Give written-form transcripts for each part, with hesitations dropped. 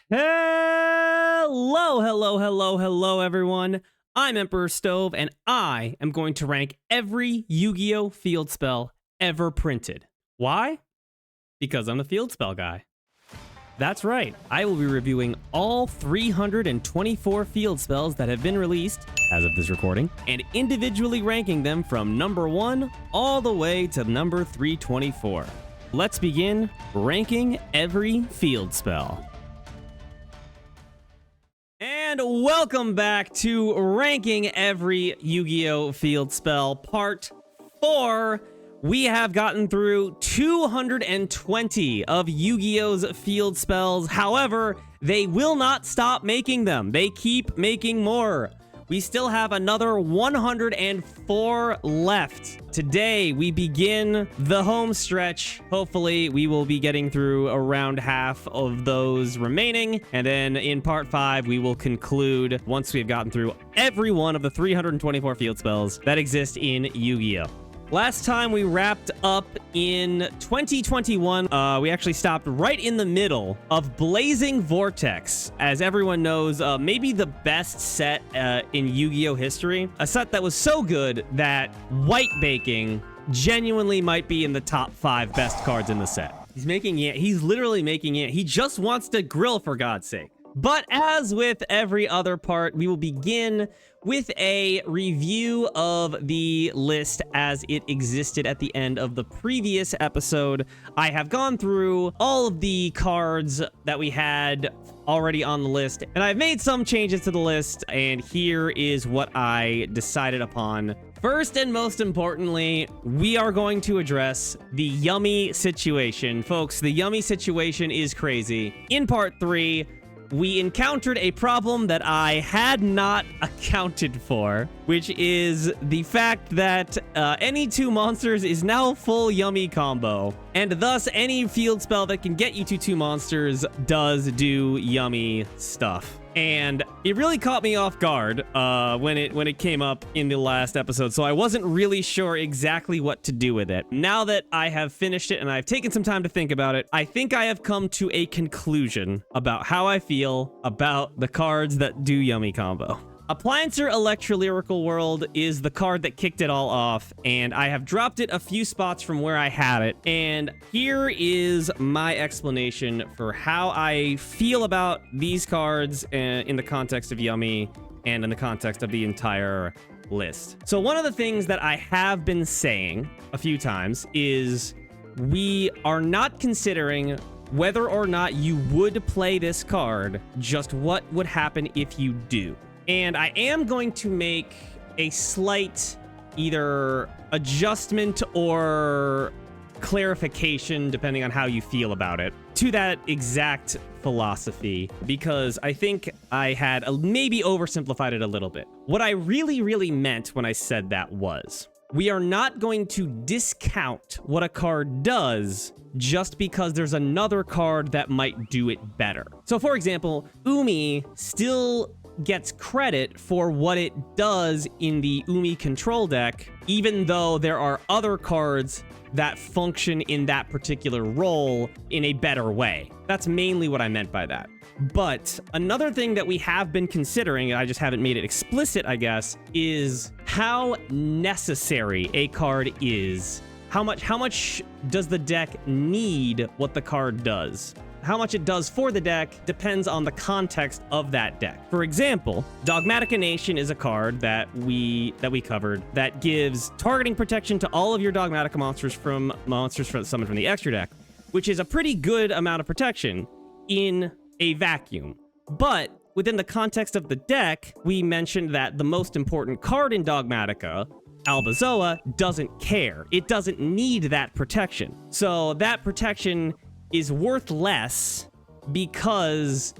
Hello, everyone. I'm Emperor Stove, and I am going to rank every Yu-Gi-Oh! Field spell ever printed. Why? Because I'm the field spell guy. That's right, I will be reviewing all 324 field spells that have been released, as of this recording, and individually ranking them from number 1 all the way to number 324. Let's begin ranking every field spell. And welcome back to Ranking Every Yu-Gi-Oh! Field Spell, Part 4. We have gotten through 220 of Yu-Gi-Oh's field spells. However, they will not stop making them. They keep making more. We still have another 104 left. Today, we begin the home stretch. Hopefully, we will be getting through around half of those remaining. And then in part 5, we will conclude once we've gotten through every one of the 324 field spells that exist in Yu-Gi-Oh! Last time we wrapped up in 2021, we actually stopped right in the middle of Blazing Vortex. As everyone knows, maybe the best set in Yu-Gi-Oh! History. A set that was so good that white baking genuinely might be in the top 5 best cards in the set. He's making it. He's literally making it. He just wants to grill, for God's sake. But as with every other part, we will begin with a review of the list as it existed at the end of the previous episode. I have gone through all of the cards that we had already on the list, and I've made some changes to the list, and here is what I decided upon. First and most importantly, we are going to address the Yummy situation. Folks, the Yummy situation is crazy. In part 3, we encountered a problem that I had not accounted for, which is the fact that any 2 monsters is now full Yummy combo, and thus any field spell that can get you to 2 monsters does do Yummy stuff. And it really caught me off guard when it came up in the last episode, so I wasn't really sure exactly what to do with it. Now that I have finished it and I've taken some time to think about it, I think I have come to a conclusion about how I feel about the cards that do Yummy combo. Appliancer Electrolyrical World is the card that kicked it all off, and I have dropped it a few spots from where I had it. And here is my explanation for how I feel about these cards in the context of Yummy and in the context of the entire list. So one of the things that I have been saying a few times is we are not considering whether or not you would play this card, just what would happen if you do. And I am going to make a slight either adjustment or clarification, depending on how you feel about it, to that exact philosophy, because I think I had maybe oversimplified it a little bit. What I really meant when I said that was, we are not going to discount what a card does just because there's another card that might do it better. So for example, Umi still gets credit for what it does in the Umi control deck, even though there are other cards that function in that particular role in a better way. That's mainly what I meant by that. But another thing that we have been considering, and I just haven't made it explicit, I guess, is how necessary a card is. How much does the deck need what the card does? How much it does for the deck depends on the context of that deck. For example, Dogmatic Nation is a card that we covered that gives targeting protection to all of your Dogmatic monsters from summoned from the extra deck, which is a pretty good amount of protection in a vacuum. But within the context of the deck, we mentioned that the most important card in Dogmatica, Albazoa, doesn't care. It doesn't need that protection. So that protection is worth less because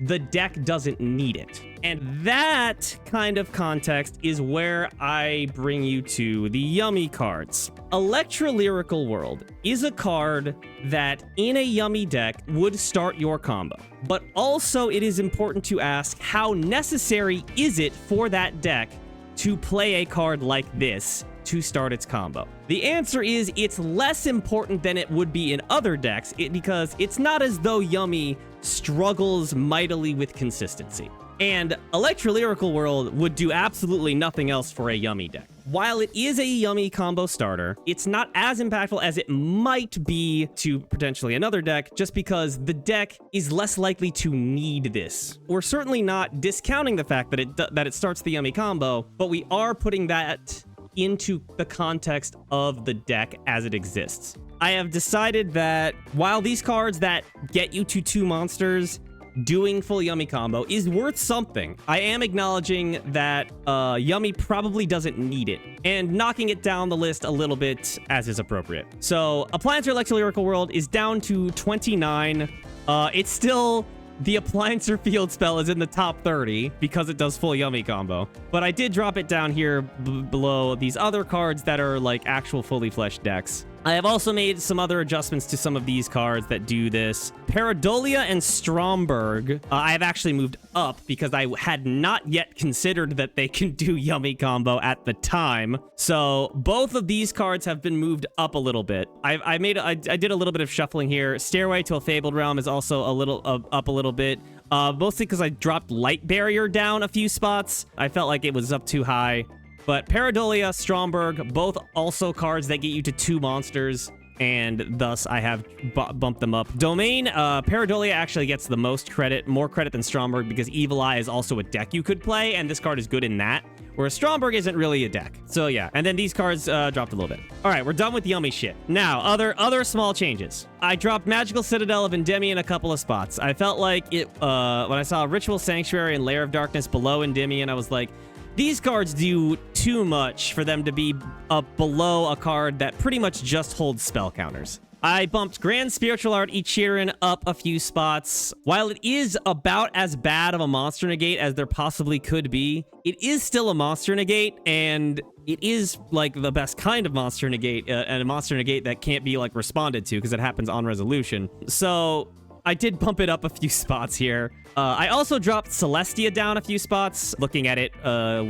the deck doesn't need it. And that kind of context is where I bring you to the Yummy cards. Electrolyrical World is a card that in a Yummy deck would start your combo. But also it is important to ask, how necessary is it for that deck to play a card like this to start its combo? The answer is it's less important than it would be in other decks because it's not as though Yummy struggles mightily with consistency. And Lyrical World would do absolutely nothing else for a Yummy deck. While it is a Yummy combo starter, it's not as impactful as it might be to potentially another deck, just because the deck is less likely to need this. We're certainly not discounting the fact that it starts the Yummy combo, but we are putting that into the context of the deck as it exists. I have decided that while these cards that get you to 2 monsters, doing full Yummy combo is worth something, I am acknowledging that Yummy probably doesn't need it, and knocking it down the list a little bit as is appropriate. So Appearnce Lyrical World is down to 29. It's still... The Appearnce field spell is in the top 30 because it does full Yummy combo. But I did drop it down here below these other cards that are like actual fully fleshed decks. I have also made some other adjustments to some of these cards that do this. Pareidolia and Stromberg, I have actually moved up because I had not yet considered that they can do Yummy combo at the time. So both of these cards have been moved up a little bit. I did a little bit of shuffling here. Stairway to a Fabled Realm is also a little up a little bit. Mostly because I dropped Light Barrier down a few spots. I felt like it was up too high. But Pareidolia, Stromberg, both also cards that get you to 2 monsters, and thus I have bumped them up. Domain, Pareidolia actually gets the most credit, more credit than Stromberg, because Evil Eye is also a deck you could play, and this card is good in that, whereas Stromberg isn't really a deck. So yeah, and then these cards dropped a little bit. All right, we're done with Yummy shit. Now, other small changes. I dropped Magical Citadel of Endymion a couple of spots. I felt like it, when I saw Ritual Sanctuary and Lair of Darkness below Endymion, I was like, these cards do too much for them to be up below a card that pretty much just holds spell counters. I bumped Grand Spiritual Art Ichiran up a few spots. While it is about as bad of a monster negate as there possibly could be, it is still a monster negate, and it is like the best kind of monster negate, and a monster negate that can't be like responded to because it happens on resolution. So I did bump it up a few spots here. I also dropped Celestia down a few spots, looking at it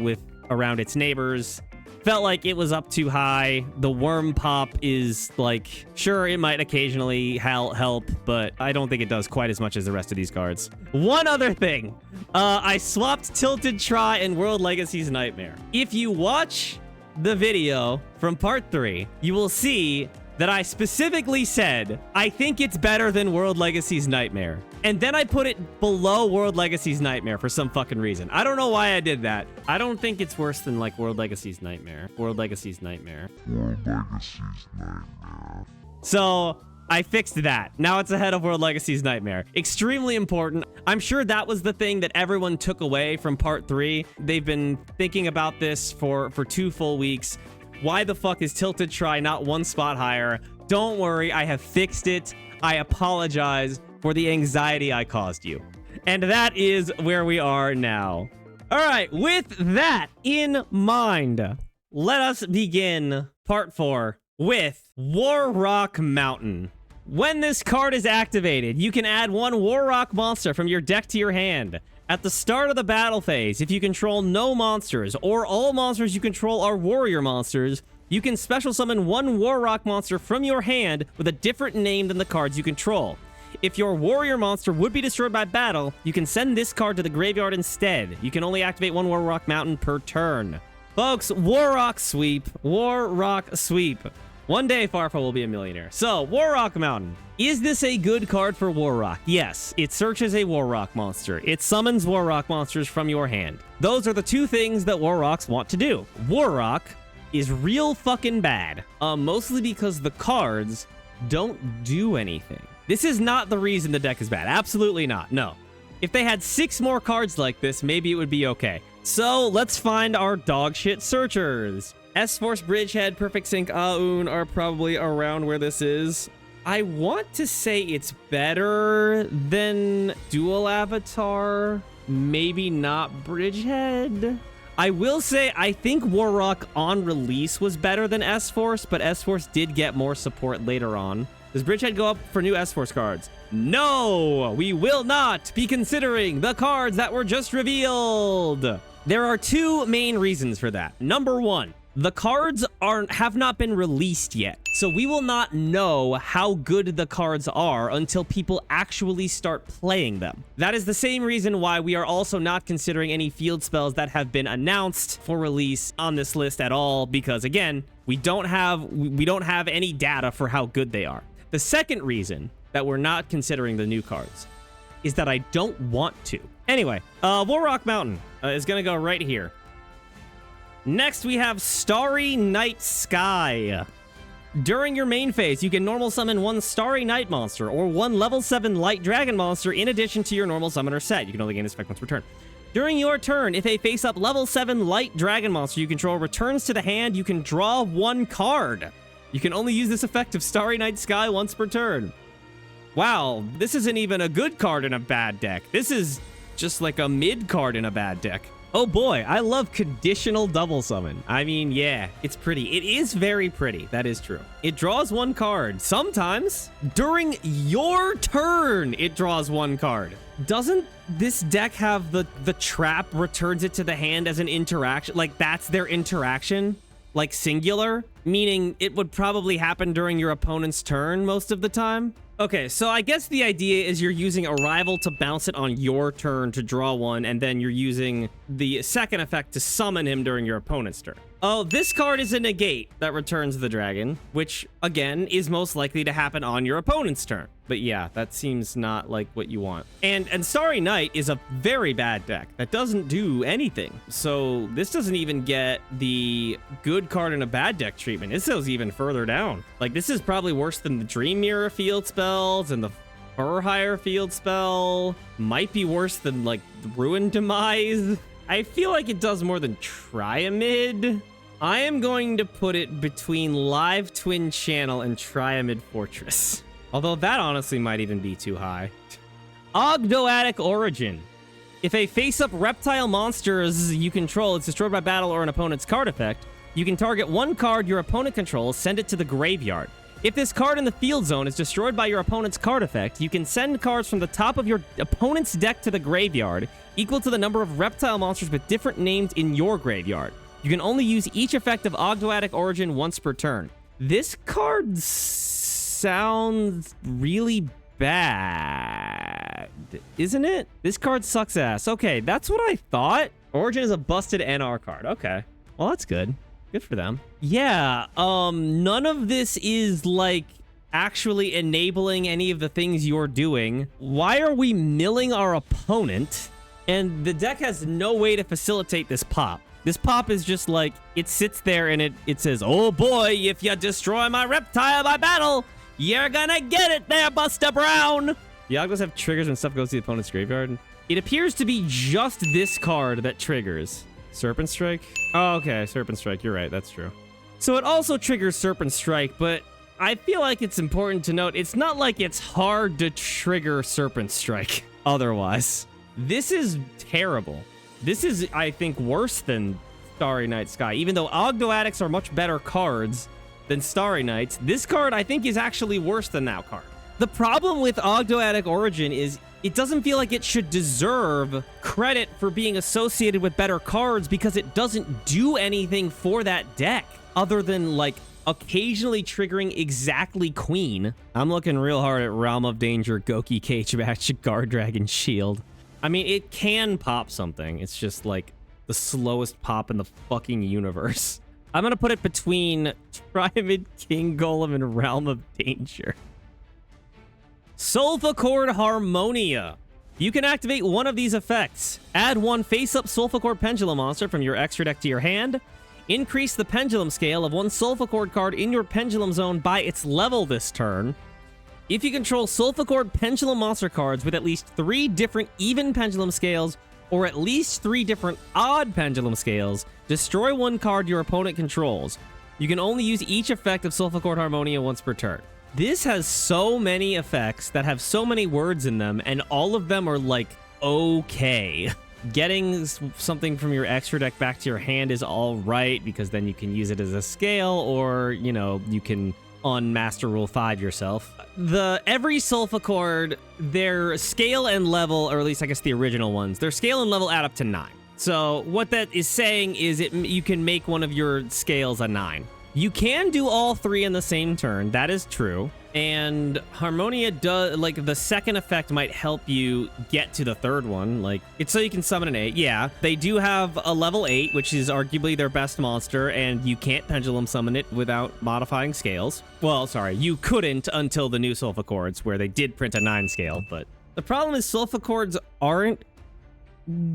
with around its neighbors. Felt like it was up too high. The Worm Pop is like, sure, it might occasionally help, but I don't think it does quite as much as the rest of these cards. One other thing. I swapped Tilted Try and World Legacy's Nightmare. If you watch the video from part 3, you will see that I specifically said, I think it's better than World Legacy's Nightmare. And then I put it below World Legacy's Nightmare for some fucking reason. I don't know why I did that. I don't think it's worse than like World Legacy's Nightmare. World Legacy's Nightmare. World Legacy's Nightmare. So I fixed that. Now it's ahead of World Legacy's Nightmare. Extremely important. I'm sure that was the thing that everyone took away from part 3. They've been thinking about this for 2 full weeks. Why the fuck is Tilted Try not 1 spot higher? Don't worry, I have fixed it. I apologize for the anxiety I caused you. And that is where we are now. All right, with that in mind, let us begin part 4 with War Rock Mountain. When this card is activated, you can add 1 War Rock monster from your deck to your hand. At the start of the battle phase, if you control no monsters, or all monsters you control are warrior monsters, you can special summon 1 War Rock monster from your hand with a different name than the cards you control. If your warrior monster would be destroyed by battle, you can send this card to the graveyard instead. You can only activate 1 War Rock Mountain per turn. Folks, War Rock Sweep. War Rock Sweep. One day, Farfa will be a millionaire. So, War Rock Mountain. Is this a good card for War Rock? Yes. It searches a War Rock monster. It summons War Rock monsters from your hand. Those are the 2 things that War Rocks want to do. War Rock is real fucking bad. Mostly because the cards don't do anything. This is not the reason the deck is bad. Absolutely not. No. If they had 6 more cards like this, maybe it would be okay. So, let's find our dogshit searchers. S-Force, Bridgehead, Perfect Sync, Aoun are probably around where this is. I want to say it's better than Dual Avatar. Maybe not Bridgehead. I will say I think War Rock on release was better than S-Force, but S-Force did get more support later on. Does Bridgehead go up for new S-Force cards? No! We will not be considering the cards that were just revealed! There are 2 main reasons for that. Number 1. The cards have not been released yet, so we will not know how good the cards are until people actually start playing them. That is the same reason why we are also not considering any field spells that have been announced for release on this list at all, because again, we don't have any data for how good they are. The second reason that we're not considering the new cards is that I don't want to. Anyway, Warrock Mountain is gonna go right here. Next, we have Starry Knight Sky. During your main phase, you can normal summon one Starry Knight monster or one level 7 Light Dragon monster in addition to your normal summoner set. You can only gain this effect once per turn. During your turn, if a face-up level 7 Light Dragon monster you control returns to the hand, you can draw one card. You can only use this effect of Starry Knight Sky once per turn. Wow, this isn't even a good card in a bad deck. This is just like a mid card in a bad deck. Oh boy, I love conditional double summon. I mean, yeah, it's pretty. It is very pretty. That is true. It draws one card. Sometimes, during your turn, it draws one card. Doesn't this deck have the trap returns it to the hand as an interaction? Like, that's their interaction? Like, singular? Meaning it would probably happen during your opponent's turn most of the time? Okay, so I guess the idea is you're using Arrival to bounce it on your turn to draw one, and then you're using the second effect to summon him during your opponent's turn. Oh, this card is a negate that returns the dragon, which, again, is most likely to happen on your opponent's turn. But yeah, that seems not like what you want. And Starry Knight is a very bad deck that doesn't do anything. So this doesn't even get the good card in a bad deck treatment. This goes even further down. Like, this is probably worse than the Dream Mirror field spells and the Furhire field spell. Might be worse than, like, Ruin Demise. I feel like it does more than Triamid. I am going to put it between Live Twin Channel and Triamid Fortress. Although that honestly might even be too high. Ogdoadic Origin. If a face-up reptile monster you control is destroyed by battle or an opponent's card effect, you can target one card your opponent controls, send it to the graveyard. If this card in the field zone is destroyed by your opponent's card effect, you can send cards from the top of your opponent's deck to the graveyard, equal to the number of reptile monsters with different names in your graveyard. You can only use each effect of Ogdoadic Origin once per turn. This card sounds really bad, isn't it? This card sucks ass. Okay, that's what I thought. Origin is a busted NR card. Okay, well, that's good. Good for them. Yeah, none of this is, like, actually enabling any of the things you're doing. Why are we milling our opponent? And the deck has no way to facilitate this pop. This pop is just like, it sits there and it says, oh boy, if you destroy my reptile by battle, you're gonna get it there, Buster Brown. The Ogdos have triggers when stuff goes to the opponent's graveyard. It appears to be just this card that triggers. Serpent Strike? Oh, okay, Serpent Strike. You're right, that's true. So it also triggers Serpent Strike, but I feel like it's important to note, it's not like it's hard to trigger Serpent Strike otherwise. This is terrible. This is, I think, worse than Starry Knight Sky. Even though Ogdoadics are much better cards than Starry Knights, this card, I think, is actually worse than that card. The problem with Ogdoadic Origin is it doesn't feel like it should deserve credit for being associated with better cards because it doesn't do anything for that deck other than, like, occasionally triggering exactly Queen. I'm looking real hard at Realm of Danger, Goki Cage Match, Guard Dragon Shield. I mean, it can pop something. It's just, like, the slowest pop in the fucking universe. I'm gonna put it between Triamid, King Golem, and Realm of Danger. Solfachord Harmonia. You can activate one of these effects. Add one face-up Solfachord Pendulum monster from your extra deck to your hand. Increase the pendulum scale of one Solfachord card in your pendulum zone by its level this turn. If you control Solfachord Pendulum monster cards with at least 3 different even pendulum scales or at least 3 different odd pendulum scales, destroy one card your opponent controls. You can only use each effect of Solfachord Harmonia once per turn. This has so many effects that have so many words in them, and all of them are, like, okay. Getting something from your extra deck back to your hand is all right, because then you can use it as a scale, or, you know, you can unmaster Rule 5 yourself. Every Solfachord, their scale and level, or at least I guess the original ones, their scale and level add up to 9. So what that is saying is you can make one of your scales a 9. You can do all 3 in the same turn. That is true. And Harmonia does, like, the second effect might help you get to the third one. Like, it's so you can summon an 8. Yeah, they do have a level 8, which is arguably their best monster, and you can't pendulum summon it without modifying scales. Well, sorry, you couldn't until the new Solfachords, where they did print a 9 scale, but the problem is Solfachords aren't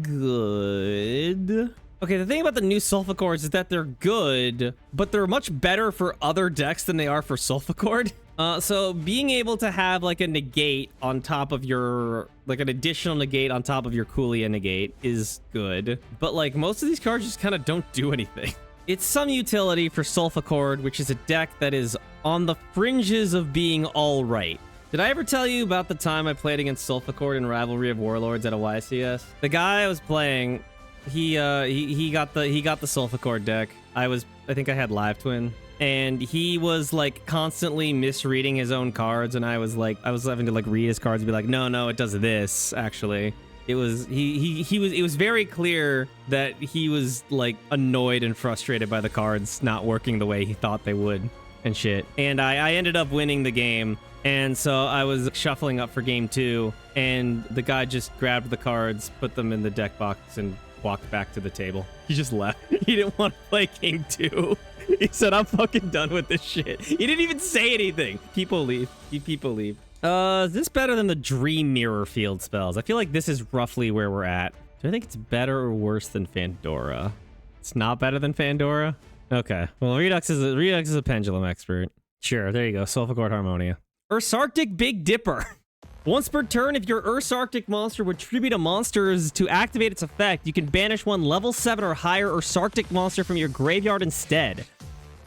good. Okay, the thing about the new Solfachords is that they're good, but they're much better for other decks than they are for Solfachord. So being able to have like a negate on top of your, like an additional negate on top of your Coolia negate is good. But like most of these cards just kind of don't do anything. It's some utility for Solfachord, which is a deck that is on the fringes of being all right. Did I ever tell you about the time I played against Solfachord in Rivalry of Warlords at a YCS? The guy I was playing, he got the Solfachord deck. I think I had Live Twin. And he was like constantly misreading his own cards, and I was having to like read his cards and be like, no, it does this actually. It was it was very clear that he was like annoyed and frustrated by the cards not working the way he thought they would and shit. And I ended up winning the game. And so I was shuffling up for game 2, and the guy just grabbed the cards, put them in the deck box, and walked back to the table. He just left. He didn't want to play game 2. He said, I'm fucking done with this shit. He didn't even say anything. People leave. People leave. Is this better than the Dream Mirror field spells? I feel like this is roughly where we're at. Do I think it's better or worse than Fandora? It's not better than Fandora? Okay. Well, Redux is a pendulum expert. Sure, there you go. Solfachord Harmonia. Ursarctic Big Dipper. Once per turn, if your Ursarctic monster would tribute a monster to activate its effect, you can banish one level 7 or higher Ursarctic monster from your graveyard instead.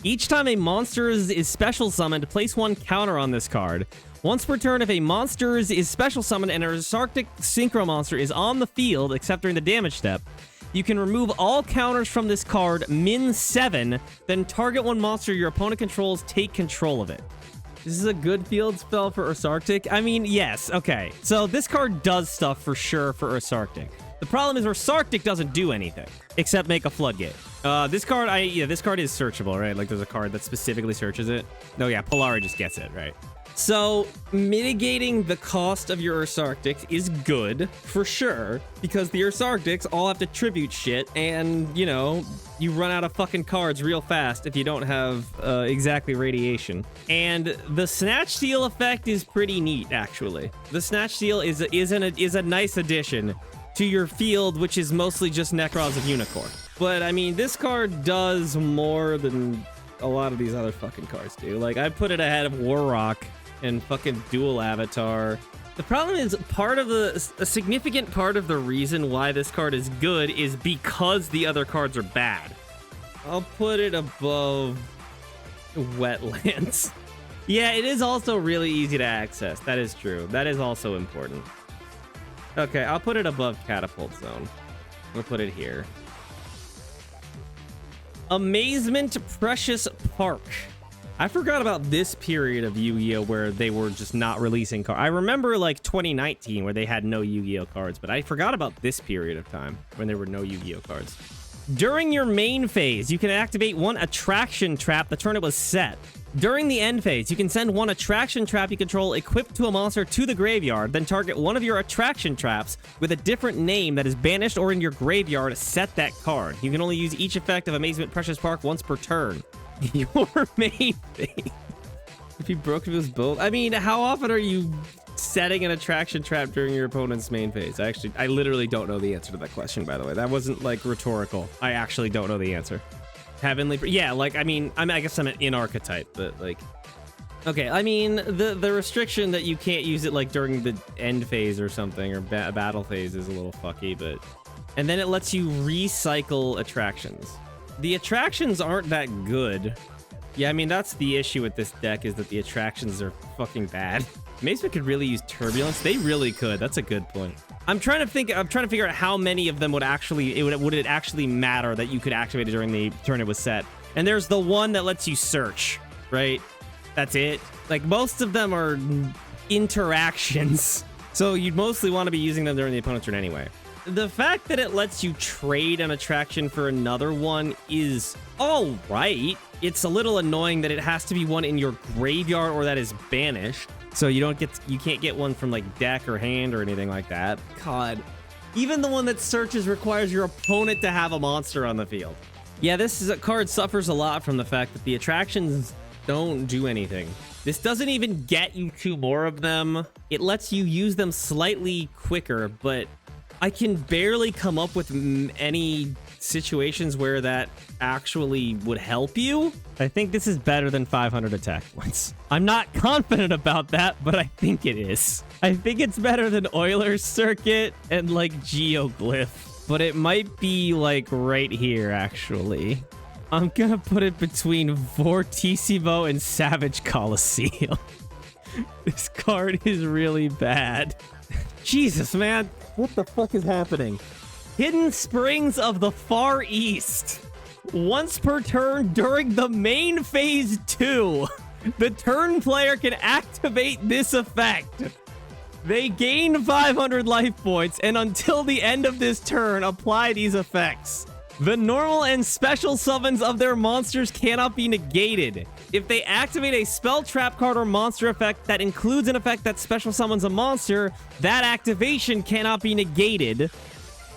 Each time a monster is special summoned, place 1 counter on this card. Once per turn, if a monster is special summoned and an Ursarctic Synchro monster is on the field, except during the damage step, you can remove all counters from this card, min 7, then target one monster your opponent controls, take control of it. This is a good field spell for Ursarctic. I mean, yes, okay. So this card does stuff for sure for Ursarctic. The problem is Ursarctic doesn't do anything except make a floodgate. This card is searchable, right? Like there's a card that specifically searches it. Oh yeah, Polari just gets it, right? So mitigating the cost of your Ursarctics is good for sure, because the Ursarctics all have to tribute shit, and you know, you run out of fucking cards real fast if you don't have exactly radiation. And the Snatch Seal effect is pretty neat, actually. The Snatch Seal is a nice addition to your field, which is mostly just Necrons of Unicorn. But I mean, this card does more than a lot of these other fucking cards do. Like, I put it ahead of Warrock and fucking Dual Avatar. The problem is a significant part of the reason why this card is good is because the other cards are bad. I'll put it above Wetlands. Yeah, it is also really easy to access. That is true. That is also important. Okay, I'll put it above Catapult Zone. We'll put it here. Amazement Precious Park. I forgot about this period of Yu-Gi-Oh! Where they were just not releasing cards. I remember like 2019 where they had no Yu-Gi-Oh! Cards, but I forgot about this period of time when there were no Yu-Gi-Oh! Cards. During your main phase, you can activate 1 attraction trap the turn it was set. During the end phase, you can send 1 attraction trap you control equipped to a monster to the graveyard, then target one of your attraction traps with a different name that is banished or in your graveyard, set that card. You can only use each effect of Amazement Precious Park once per turn. Your main phase. If you broke his build, I mean, how often are you setting an attraction trap during your opponent's main phase? I literally don't know the answer to that question, by the way. That wasn't like rhetorical. I actually don't know the answer. Heavenly, yeah, like, I guess I'm in archetype, but like, okay, I mean, the restriction that you can't use it like during the end phase or something, or battle phase is a little fucky, but, and then it lets you recycle attractions. The attractions aren't that good. Yeah, I mean, that's the issue with this deck, is that the attractions are fucking bad. Amazement could really use Turbulence. They really could. That's a good point. I'm trying to figure out how many of them would it actually matter that you could activate it during the turn it was set. And there's the one that lets you search, right? That's it. Like, most of them are interactions. So you'd mostly want to be using them during the opponent's turn anyway. The fact that it lets you trade an attraction for another one is all right. It's a little annoying that it has to be one in your graveyard or that is banished. So you can't get one from like deck or hand or anything like that. God. Even the one that searches requires your opponent to have a monster on the field. Yeah, card suffers a lot from the fact that the attractions don't do anything. This doesn't even get you 2 more of them. It lets you use them slightly quicker, but I can barely come up with any situations where that actually would help you. I think this is better than 500 attack points. I'm not confident about that, but I think it is. I think it's better than Euler's Circuit and like Geoglyph, but it might be like right here actually. I'm gonna put it between Vortissimo and Savage Colosseum. This card is really bad. Jesus, man. What the fuck is happening? Hidden Springs of the Far East. Once per turn during the main phase 2, the turn player can activate this effect. They gain 500 life points, and until the end of this turn, apply these effects. The normal and special summons of their monsters cannot be negated. If they activate a spell, trap card, or monster effect that includes an effect that special summons a monster, that activation cannot be negated.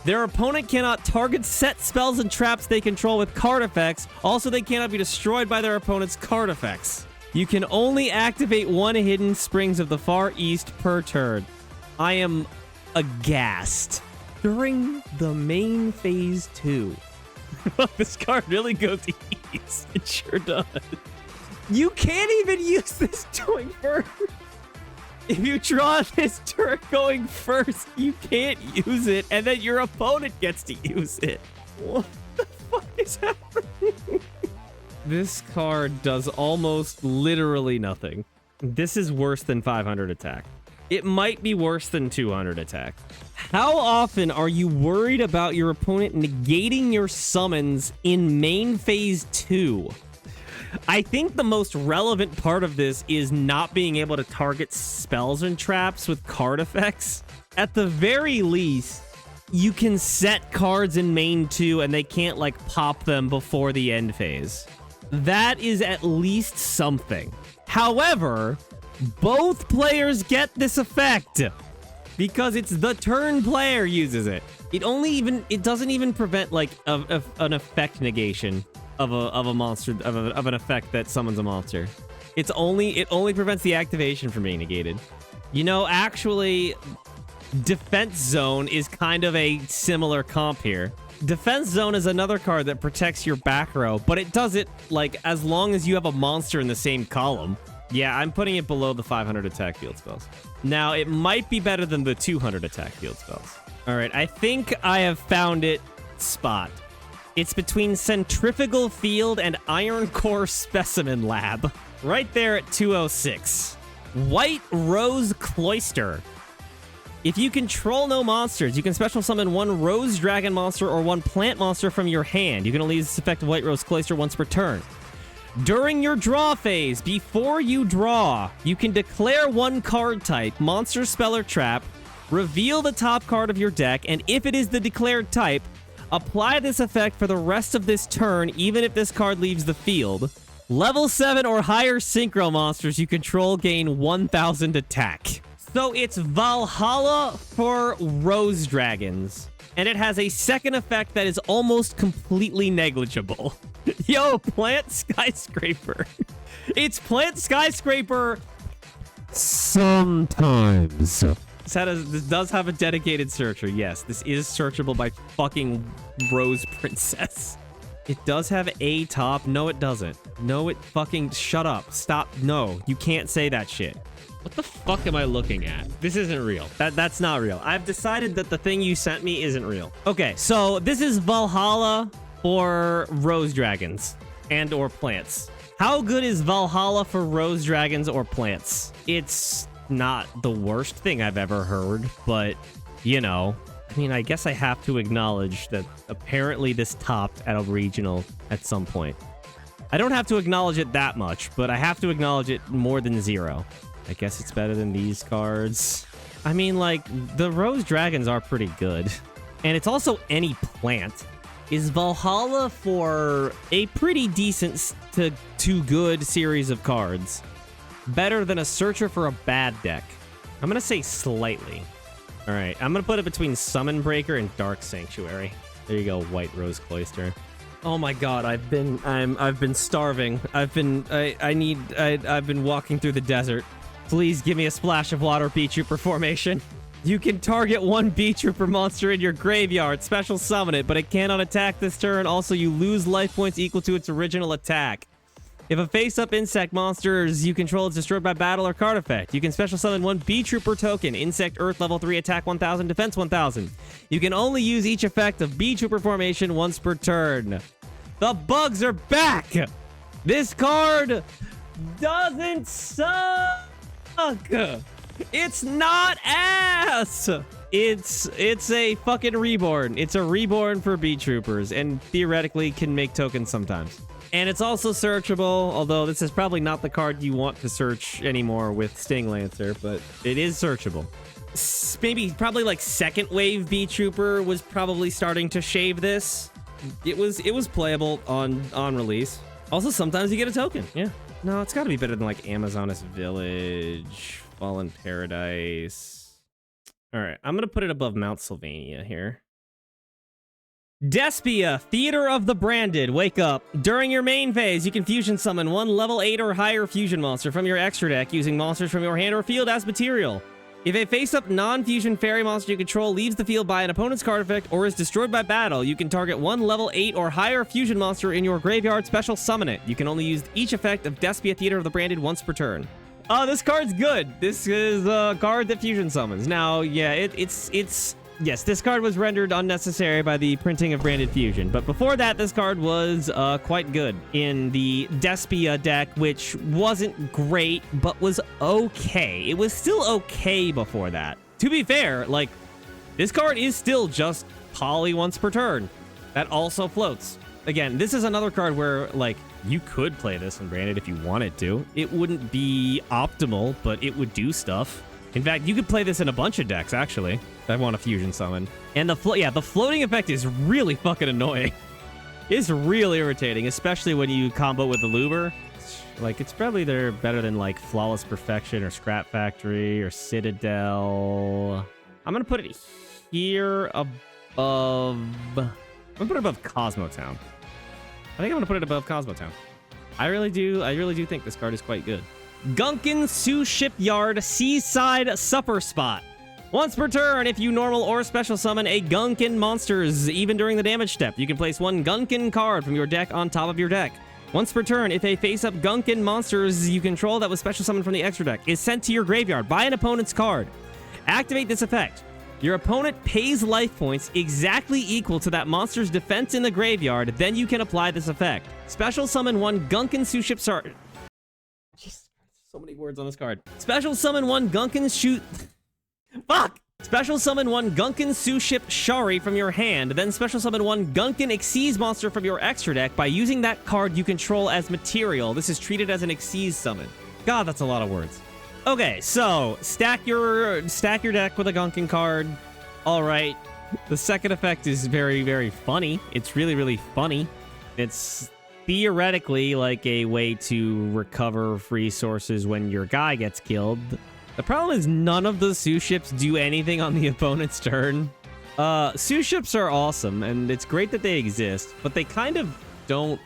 Their opponent cannot target set spells and traps they control with card effects. Also, they cannot be destroyed by their opponent's card effects. You can only activate 1 Hidden Springs of the Far East per turn. I am aghast. During the main phase 2. This card really goes east. It sure does. You can't even use this going first. If you draw this turn going first, you can't use it, and then your opponent gets to use it. What the fuck is happening? This card does almost literally nothing. This is worse than 500 attack. It might be worse than 200 attack. How often are you worried about your opponent negating your summons in main phase 2? I think the most relevant part of this is not being able to target spells and traps with card effects. At the very least, you can set cards in main 2 and they can't like pop them before the end phase. That is at least something. However, both players get this effect because it's the turn player uses it. It doesn't even prevent like an effect negation of a monster of an effect that summons a monster. It only prevents the activation from being negated. You know, actually, Defense Zone is kind of a similar comp here. Defense Zone is another card that protects your back row, but it does it like as long as you have a monster in the same column. Yeah, I'm putting it below the 500 attack field spells. Now, it might be better than the 200 attack field spells. All right, I think I have found it spot. It's between Centrifugal Field and Iron Core Specimen Lab. Right there at 206. White Rose Cloister. If you control no monsters, you can special summon 1 Rose Dragon monster or 1 plant monster from your hand. You can only use this effect of White Rose Cloister once per turn. During your draw phase, before you draw, you can declare 1 card type, monster, spell, or trap, reveal the top card of your deck, and if it is the declared type, apply this effect for the rest of this turn, even if this card leaves the field. Level 7 or higher synchro monsters you control gain 1000 attack. So it's Valhalla for Rose Dragons. And it has a second effect that is almost completely negligible. Yo, Plant Skyscraper. It's Plant Skyscraper sometimes. This does have a dedicated searcher. Yes, this is searchable by fucking Rose Princess. It does have a top. No, it doesn't. No, it fucking... Shut up. Stop. No, you can't say that shit. What the fuck am I looking at? This isn't real. That's not real. I've decided that the thing you sent me isn't real. Okay, so this is Valhalla for Rose Dragons and or plants. How good is Valhalla for Rose Dragons or plants? It's not the worst thing I've ever heard, but, you know, I mean, I guess I have to acknowledge that apparently this topped at a regional at some point. I don't have to acknowledge it that much, but I have to acknowledge it more than 0. I guess it's better than these cards. I mean, like, the Rose Dragons are pretty good. and it's also any plant, is Valhalla for a pretty decent to good series of cards. Better than a Searcher for a bad deck. I'm going to say slightly. All right, I'm going to put it between Summon Breaker and Dark Sanctuary. There you go, White Rose Cloister. Oh my god, I've been starving. I've been walking through the desert. Please give me a splash of water, Beetrooper Formation. You can target one Beetrooper monster in your graveyard, special summon it, but it cannot attack this turn. Also, you lose life points equal to its original attack. If a face-up insect monsters you control is destroyed by battle or card effect, you can special summon one Beetrooper token, insect earth level 3, attack 1000, defense 1000. You can only use each effect of Beetrooper Formation once per turn. The bugs are back! This card doesn't suck! It's not ass! It's a fucking reborn. It's a reborn for Beetroopers, and theoretically can make tokens sometimes. And it's also searchable, although this is probably not the card you want to search anymore with Sting Lancer, but it is searchable. Maybe probably like second wave Beetrooper was probably starting to shave this. It was playable on release. Also, sometimes you get a token. Yeah. No, it's got to be better than like Amazonas Village, Fallen Paradise. All right, I'm going to put it above Mount Sylvania here. Despia, Theater of the Branded. Wake up. During your main phase, you can fusion summon one level 8 or higher fusion monster from your extra deck using monsters from your hand or field as material. If a face-up non-fusion fairy monster you control leaves the field by an opponent's card effect or is destroyed by battle, you can target one level 8 or higher fusion monster in your graveyard, special summon it. You can only use each effect of Despia, Theater of the Branded once per turn. Oh, this card's good. This is a card that fusion summons. Now, yeah, it's yes, this card was rendered unnecessary by the printing of Branded Fusion, but before that, this card was quite good in the Despia deck, which wasn't great, but was okay. It was still okay before that. To be fair, like, this card is still just poly once per turn. That also floats. Again, this is another card where, like, you could play this in Branded if you wanted to. It wouldn't be optimal, but it would do stuff. In fact, you could play this in a bunch of decks, actually. I want a fusion summon. And the floating effect is really fucking annoying. It's really irritating, especially when you combo with the Luber. Like, it's probably better than, like, Flawless Perfection or Scrap Factory or Citadel. I'm gonna put it here above... I'm gonna put it above Cosmotown. I think I'm gonna put it above Cosmotown. I really do think this card is quite good. Gunkan Sushipyard Seaside Supper Spot. Once per turn, if you normal or special summon a Gunkan monsters, even during the damage step, you can place one Gunkan card from your deck on top of your deck. Once per turn, if a face-up Gunkan monsters you control that was special summoned from the extra deck is sent to your graveyard by an opponent's card, activate this effect. Your opponent pays life points exactly equal to that monster's defense in the graveyard, then you can apply this effect. Special summon one Gunkan Sushipyard. So many words on this card. Special summon one Gunkan Special summon one Gunkan Sushipyard from your hand, then special summon one Gunkan Xyz monster from your extra deck by using that card you control as material. This is treated as an Xyz summon. God, that's a lot of words. Okay, so stack your deck with a Gunkan card. All right. The second effect is very, very funny. It's really, really funny. It's theoretically like a way to recover resources when your guy gets killed. The problem is none of the Suships do anything on the opponent's turn. Suships are awesome, and it's great that they exist, but they kind of don't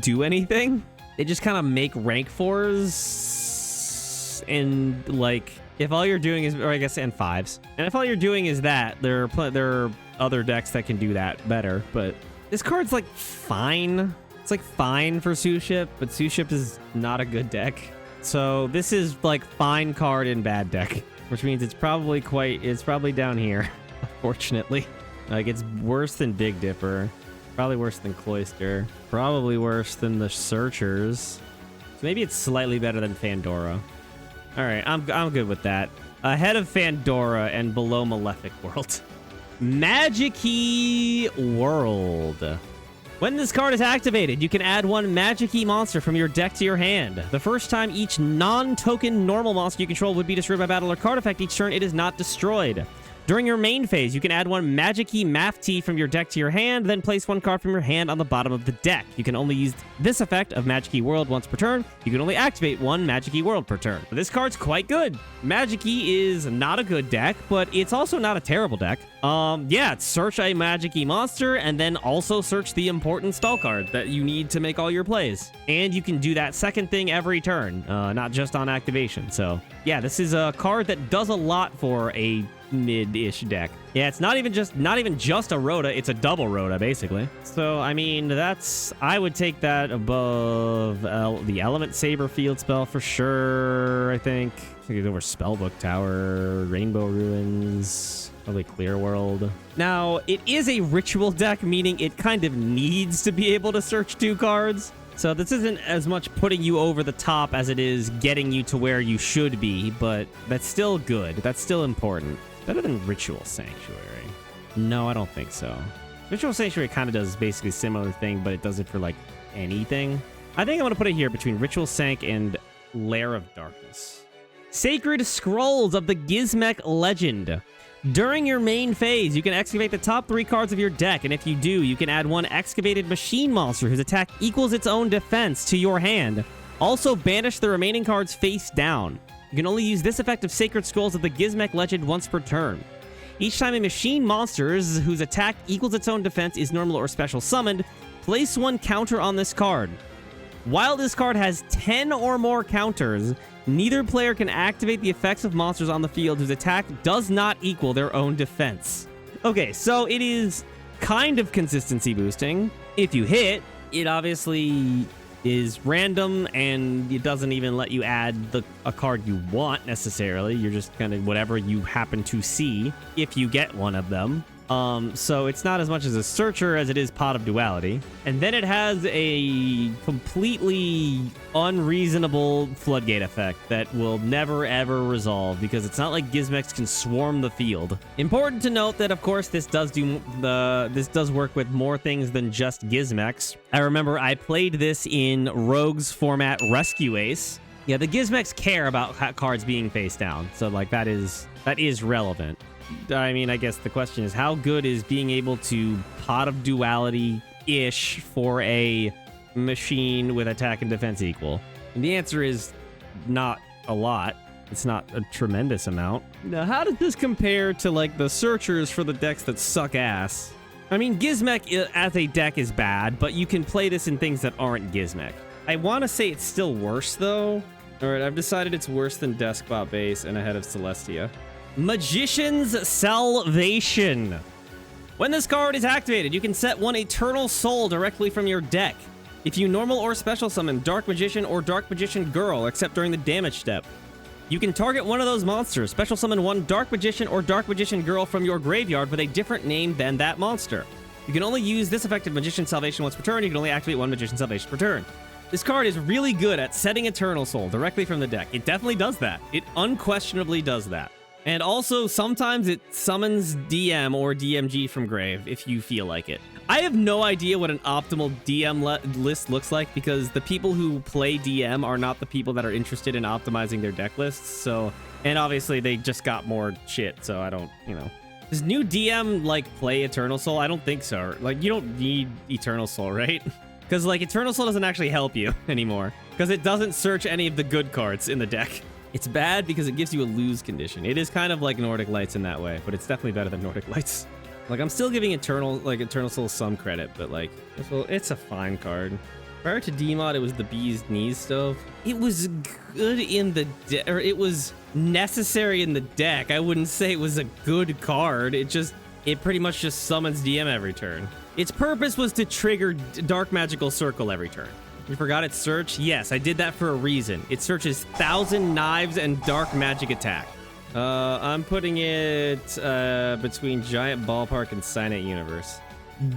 do anything. They just kind of make rank 4s, and like, if all you're doing is, or I guess, and 5s. And if all you're doing is that, there are other decks that can do that better, but this card's like fine. It's like fine for Suship, but Suship is not a good deck. So this is like fine card in bad deck, which means it's probably down here, unfortunately. Like, it's worse than Big Dipper, probably worse than Cloister, probably worse than the Searchers. So maybe it's slightly better than Fandora. All right, I'm good with that. Ahead of Fandora and below Malefic World. Magikey World. When this card is activated, you can add one Magikey monster from your deck to your hand. The first time each non-token normal monster you control would be destroyed by battle or card effect each turn, it is not destroyed. During your main phase, you can add one Magikey Math Tea from your deck to your hand, then place one card from your hand on the bottom of the deck. You can only use this effect of Magikey World once per turn. You can only activate one Magikey World per turn. This card's quite good. Magikey is not a good deck, but it's also not a terrible deck. Yeah, search a Magikey monster, and then also search the important stall card that you need to make all your plays. And you can do that second thing every turn, not just on activation. So, yeah, this is a card that does a lot for a mid-ish deck. Yeah, it's not even just a Rhoda, it's a double Rhoda, basically. So, I mean, I would take that above the Element Saber field spell for sure, I think. I think it's over Spellbook Tower, Rainbow Ruins, probably Clear World. Now, it is a ritual deck, meaning it kind of needs to be able to search 2 cards. So this isn't as much putting you over the top as it is getting you to where you should be, but that's still good. That's still important. Better than Ritual Sanctuary. No, I don't think so. Ritual Sanctuary kind of does basically a similar thing, but it does it for, like, anything. I think I'm going to put it here between Ritual Sank and Lair of Darkness. Sacred Scrolls of the Gizmek Legend. During your main phase, you can excavate the top 3 cards of your deck, and if you do, you can add one excavated machine monster whose attack equals its own defense to your hand. Also, banish the remaining cards face down. You can only use this effect of Sacred Scrolls of the Gizmek Legend once per turn. Each time a machine monster whose attack equals its own defense is normal or special summoned, place one counter on this card. While this card has 10 or more counters, neither player can activate the effects of monsters on the field whose attack does not equal their own defense. Okay, so it is kind of consistency boosting. If you hit, it obviously is random, and it doesn't even let you add a card you want necessarily. You're just kind of whatever you happen to see if you get one of them. So it's not as much as a searcher as it is Pot of Duality. And then it has a completely unreasonable floodgate effect that will never ever resolve because it's not like Gizmex can swarm the field. Important to note that of course this does work with more things than just Gizmex. I remember I played this in Rogue's format Rescue Ace. Yeah, the Gizmex care about cards being face down. So like that is relevant. I mean, I guess the question is, how good is being able to Pot of Duality-ish for a machine with attack and defense equal? And the answer is not a lot. It's not a tremendous amount. Now, how does this compare to, like, the searchers for the decks that suck ass? I mean, Gizmek as a deck is bad, but you can play this in things that aren't Gizmek. I want to say it's still worse, though. All right, I've decided it's worse than Deskbot Base and ahead of Celestia. Magician's Salvation. When this card is activated, you can set one Eternal Soul directly from your deck. If you normal or special summon Dark Magician or Dark Magician Girl, except during the damage step, you can target one of those monsters, special summon one Dark Magician or Dark Magician Girl from your graveyard with a different name than that monster. You can only use this effect of Magician's Salvation once per turn. You can only activate one Magician's Salvation per turn. This card is really good at setting Eternal Soul directly from the deck. It definitely does that. It unquestionably does that. And also, sometimes it summons DM or DMG from grave if you feel like it. I have no idea what an optimal DM list looks like because the people who play DM are not the people that are interested in optimizing their deck lists. So, and obviously they just got more shit, so I don't, Does new DM, like, play Eternal Soul? I don't think so. Like, you don't need Eternal Soul, right? Because, like, Eternal Soul doesn't actually help you anymore because it doesn't search any of the good cards in the deck. It's bad because it gives you a lose condition. It is kind of like Nordic Lights in that way, but it's definitely better than Nordic Lights. Like, I'm still giving Eternal Soul some credit, but, like, it's a fine card. Prior to DMod, it was the Bee's Knees Stove. It was good in the or it was necessary in the deck. I wouldn't say it was a good card. It pretty much just summons DM every turn. Its purpose was to trigger Dark Magical Circle every turn. You forgot its search? Yes, I did that for a reason. It searches 1,000 Knives and Dark Magic Attack. I'm putting it between Giant Ballpark and Cynate Universe.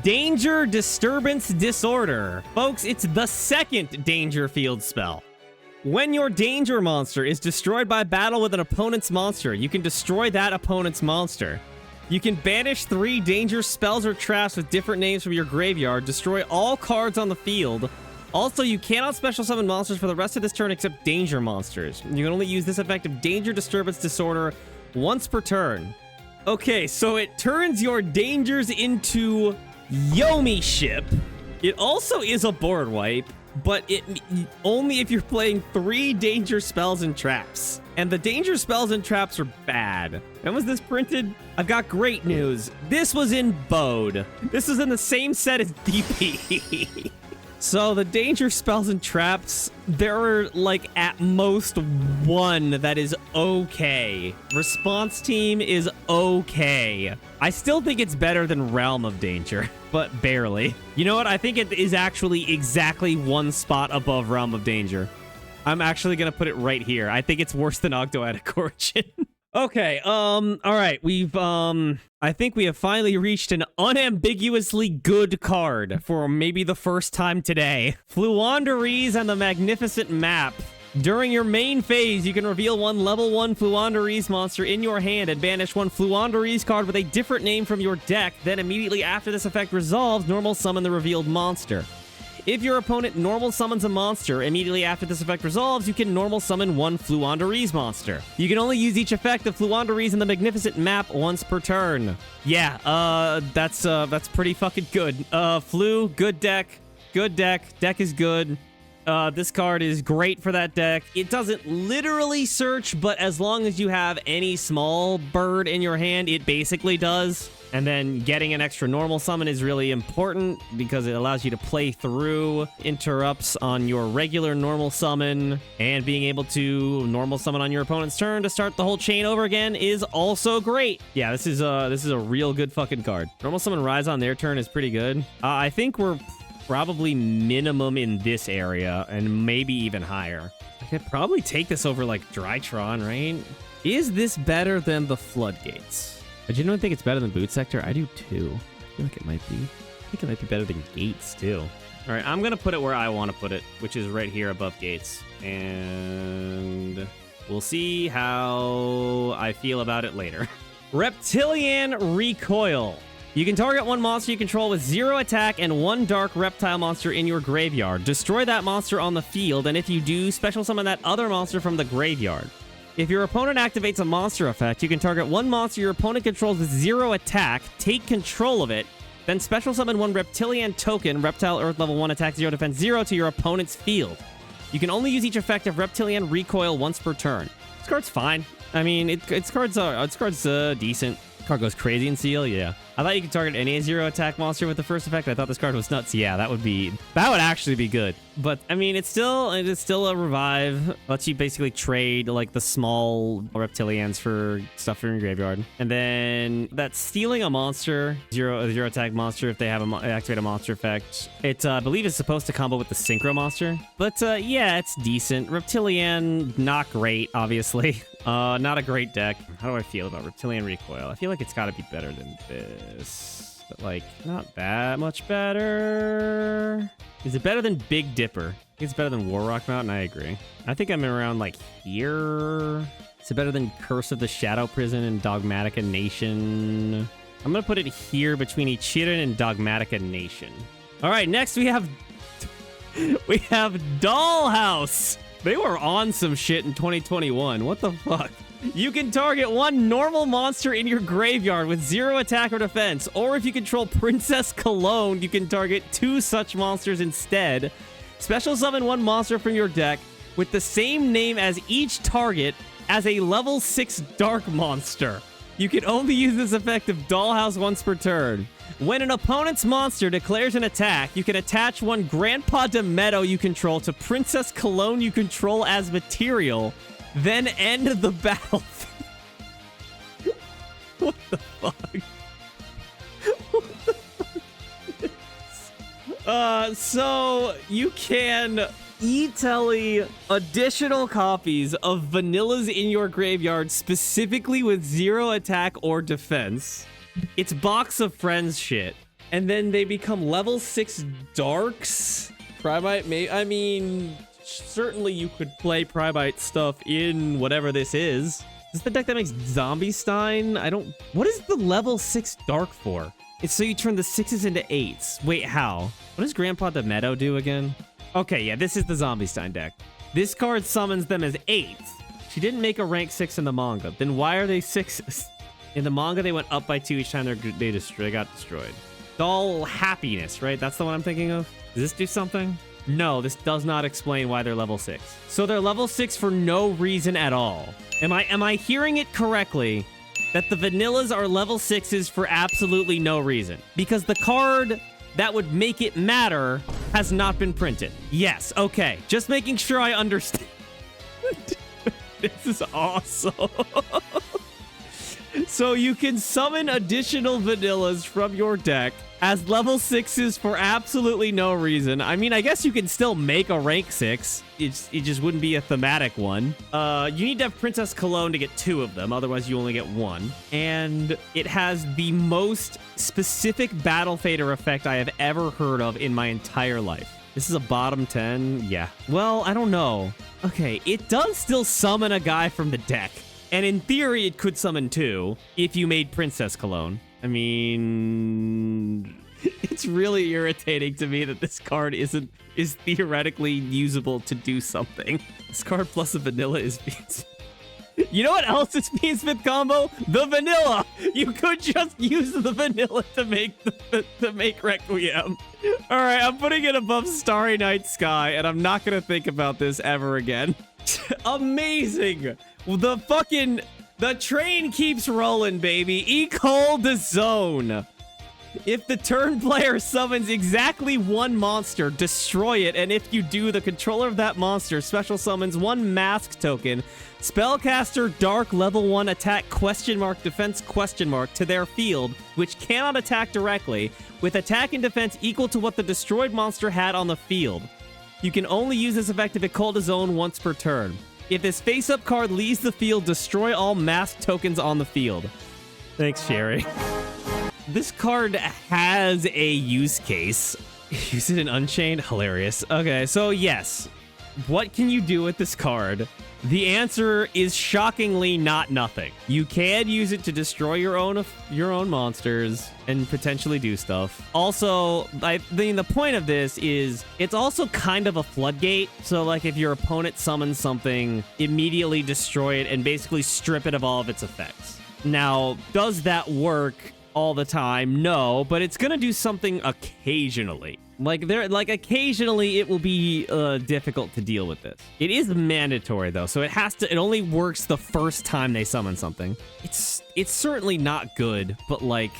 Danger, Disturbance, Disorder. Folks, it's the second Danger Field spell. When your Danger monster is destroyed by battle with an opponent's monster, you can destroy that opponent's monster. You can banish 3 Danger spells or traps with different names from your graveyard, destroy all cards on the field. Also, you cannot special summon monsters for the rest of this turn except Danger monsters. You can only use this effect of Danger, Disturbance, Disorder once per turn. Okay, so it turns your dangers into Yomi ship. It also is a board wipe, but it only if you're playing 3 danger spells and traps. And the danger spells and traps are bad. When was this printed? I've got great news. This was in Bode. This is in the same set as DP. So the danger spells and traps, there are like at most 1 that is okay. Response team is okay. I still think it's better than Realm of Danger, but barely. You know what? I think it is actually exactly 1 spot above Realm of Danger. I'm actually gonna put it right here. I think it's worse than Ogdoadic Origin. Okay, all right, I think we have finally reached an unambiguously good card for maybe the first time today. Floowandereeze and the Magnificent Map. During your main phase, you can reveal 1 level 1 Floowandereeze monster in your hand and banish 1 Floowandereeze card with a different name from your deck. Then immediately after this effect resolves, normal summon the revealed monster. If your opponent normal summons a monster, immediately after this effect resolves, you can normal summon 1 Floowandereeze monster. You can only use each effect of Floowandereeze in the Magnificent Map once per turn. Yeah, that's pretty fucking good. Flu, good deck. Good deck. Deck is good. This card is great for that deck. It doesn't literally search, but as long as you have any small bird in your hand, it basically does. And then getting an extra normal summon is really important because it allows you to play through interrupts on your regular normal summon, and being able to normal summon on your opponent's turn to start the whole chain over again is also great. Yeah, this is a real good fucking card. Normal summon Rise on their turn is pretty good. I think we're probably minimum in this area and maybe even higher. I could probably take this over like Drytron, right? Is this better than the Floodgates? I genuinely think it's better than Boot Sector. I do too. I feel like it might be. I think it might be better than Gates too. All right, I'm gonna put it where I want to put it, which is right here above Gates. And we'll see how I feel about it later. Reptilianne Recoil. You can target 1 monster you control with 0 attack and 1 dark reptile monster in your graveyard. Destroy that monster on the field, and if you do, special summon that other monster from the graveyard. If your opponent activates a monster effect, you can target 1 monster your opponent controls with 0 attack, take control of it, then special summon 1 Reptilianne token, Reptile Earth level 1 attack 0 defense 0 to your opponent's field. You can only use each effect of Reptilianne Recoil once per turn. This card's fine. I mean, its card's decent. Card goes crazy in Seal, yeah. I thought you could target any 0 attack monster with the first effect. I thought this card was nuts. Yeah, that would actually be good. But I mean, it's still a revive. Lets you basically trade like the small Reptilians for stuff from your graveyard. And then that's stealing a monster, zero attack monster if they have activate a monster effect. It I believe is supposed to combo with the Synchro monster. But yeah, it's decent. Reptilianne, not great, obviously. Not a great deck. How do I feel about Reptilianne Recoil? I feel like it's got to be better than this, but like not that much better. Is it better than Big Dipper? I think it's better than Warrock Mountain. I agree. I think I'm around like here. Is it better than Curse of the Shadow Prison and Dogmatica Nation? I'm gonna put it here between Ichiran and Dogmatica Nation. All right, next we have Dollhouse. They were on some shit in 2021. What the fuck? You can target 1 normal monster in your graveyard with 0 attack or defense. Or if you control Princess Cologne, you can target 2 such monsters instead. Special summon 1 monster from your deck with the same name as each target as a level 6 dark monster. You can only use this effect of Dollhouse once per turn. When an opponent's monster declares an attack, you can attach 1 Grandpa Demeto you control to Princess Cologne you control as material, then end the battle. What the fuck? What the fuck? So you can e-telly additional copies of vanillas in your graveyard specifically with 0 attack or defense. It's Box of Friends shit. And then they become level 6 darks. Primite, I mean, certainly you could play Primite stuff in whatever this is. Is this the deck that makes Zombie Stein? What is the level 6 dark for? It's so you turn the 6s into 8s. Wait, how? What does Grandpa Demeto do again? Okay, yeah, this is the Zombie Stein deck. This card summons them as 8s. She didn't make a rank 6 in the manga. Then why are they 6s? In the manga, they went up by 2 each time they got destroyed. Dull happiness, right? That's the one I'm thinking of. Does this do something? No, this does not explain why they're level 6. So they're level 6 for no reason at all. Am I hearing it correctly that the vanillas are level 6s for absolutely no reason? Because the card that would make it matter has not been printed. Yes, okay. Just making sure I understand. This is awesome. So you can summon additional vanillas from your deck as level 6s for absolutely no reason. I mean, I guess you can still make a rank 6. It just wouldn't be a thematic one. You need to have Princess Cologne to get 2 of them. Otherwise, you only get 1. And it has the most specific Battle Fader effect I have ever heard of in my entire life. This is a bottom 10? Yeah. Well, I don't know. Okay, it does still summon a guy from the deck. And in theory, it could summon 2 if you made Princess Cologne. I mean, it's really irritating to me that this card is theoretically usable to do something. This card plus a vanilla is Beansmith. You know what else is Beansmith combo? The vanilla. You could just use the vanilla to make Requiem. All right, I'm putting it above Starry Night Sky, and I'm not gonna think about this ever again. Amazing. The train keeps rolling, baby. Ecole de Zone. If the turn player summons exactly 1 monster, destroy it. And if you do, the controller of that monster special summons 1 mask token. Spellcaster Dark level 1 attack ? Defense ? To their field, which cannot attack directly, with attack and defense equal to what the destroyed monster had on the field. You can only use this effect if Ecole de Zone once per turn. If this face-up card leaves the field, destroy all mask tokens on the field. Thanks, Sherry. This card has a use case. Use it in Unchained? Hilarious. Okay, so yes. What can you do with this card? The answer is shockingly not nothing. You can use it to destroy your own monsters and potentially do stuff. Also, I mean, the point of this is it's also kind of a floodgate. So like if your opponent summons something, immediately destroy it and basically strip it of all of its effects. Now, does that work all the time? No, but it's gonna do something occasionally. Like occasionally it will be difficult to deal with this. It is mandatory though, so it only works the first time they summon something. It's certainly not good, but like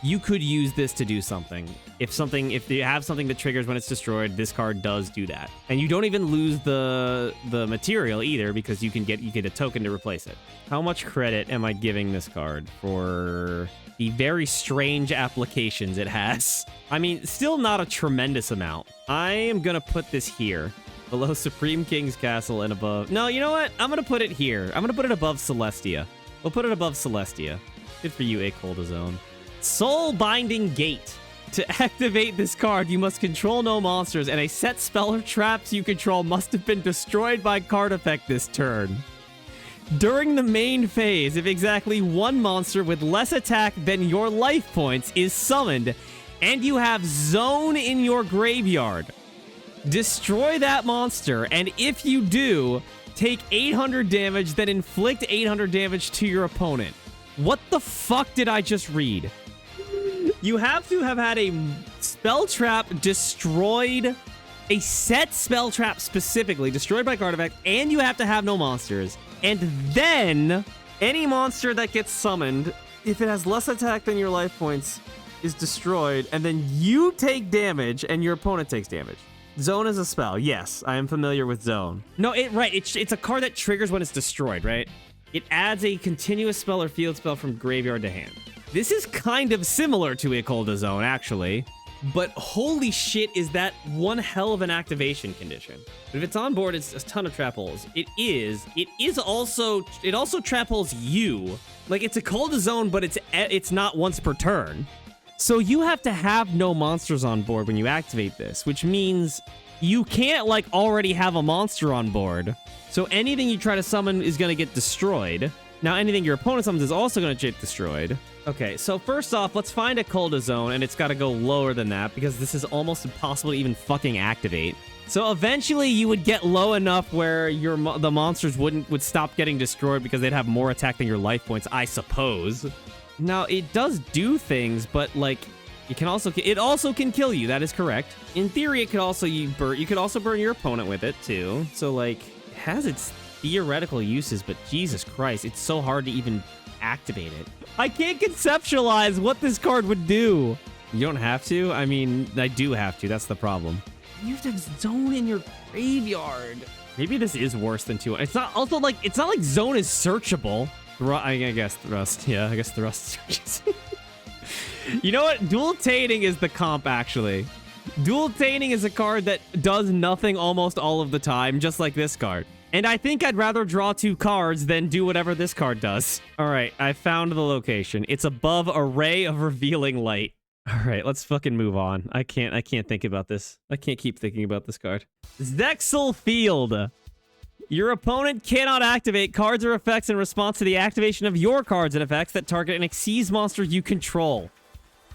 you could use this to do something. If you have something that triggers when it's destroyed, this card does do that. And you don't even lose the material either because you get a token to replace it. How much credit am I giving this card for the very strange applications it has? I mean, still not a tremendous amount. I am gonna put this here, below Supreme King's Castle and above. No, you know what? I'm gonna put it here. I'm gonna put it above Celestia. We'll put it above Celestia. Good for you, Ecole de Zone. Soul Binding Gate. To activate this card, you must control no monsters, and a set spell or traps you control must have been destroyed by card effect this turn. During the main phase, if exactly 1 monster with less attack than your life points is summoned, and you have Zone in your graveyard, destroy that monster, and if you do, take 800 damage, then inflict 800 damage to your opponent. What the fuck did I just read? You have to have had a spell trap destroyed, a set spell trap specifically, destroyed by card effect, and you have to have no monsters. And then, any monster that gets summoned, if it has less attack than your life points, is destroyed, and then you take damage, and your opponent takes damage. Zone is a spell. Yes, I am familiar with Zone. No, it's a card that triggers when it's destroyed, right? It adds a continuous spell or field spell from graveyard to hand. This is kind of similar to Ecole de Zone, actually. But holy shit, is that one hell of an activation condition. But if it's on board, it's a ton of trap holes. It also trap holes you. Like, it's Ecole de Zone, but it's not once per turn. So you have to have no monsters on board when you activate this, which means you can't, like, already have a monster on board. So anything you try to summon is going to get destroyed. Now, anything your opponent summons is also going to get destroyed. Okay, so first off, let's find Ecole de Zone, and it's got to go lower than that because this is almost impossible to even fucking activate. So eventually you would get low enough where the monsters would stop getting destroyed because they'd have more attack than your life points, I suppose. Now, it does do things, but like it also can kill you. That is correct. In theory, it could also you could also burn your opponent with it too. So like it has its theoretical uses, but Jesus Christ, it's so hard to even activate it. I can't conceptualize what this card would do. You don't have to. I mean, I do have to. That's the problem. You have to have Zone in your graveyard. Maybe this is worse than 2. It's not also like Zone is searchable. I guess Thrust. Yeah, I guess Thrust searches. You know what? Dual Tainting is the comp, actually. Dual Tainting is a card that does nothing almost all of the time, just like this card. And I think I'd rather draw 2 cards than do whatever this card does. All right, I found the location. It's above Array of Revealing Light. All right, let's fucking move on. I can't think about this. I can't keep thinking about this card. Zexal Field. Your opponent cannot activate cards or effects in response to the activation of your cards and effects that target an Xyz monster you control.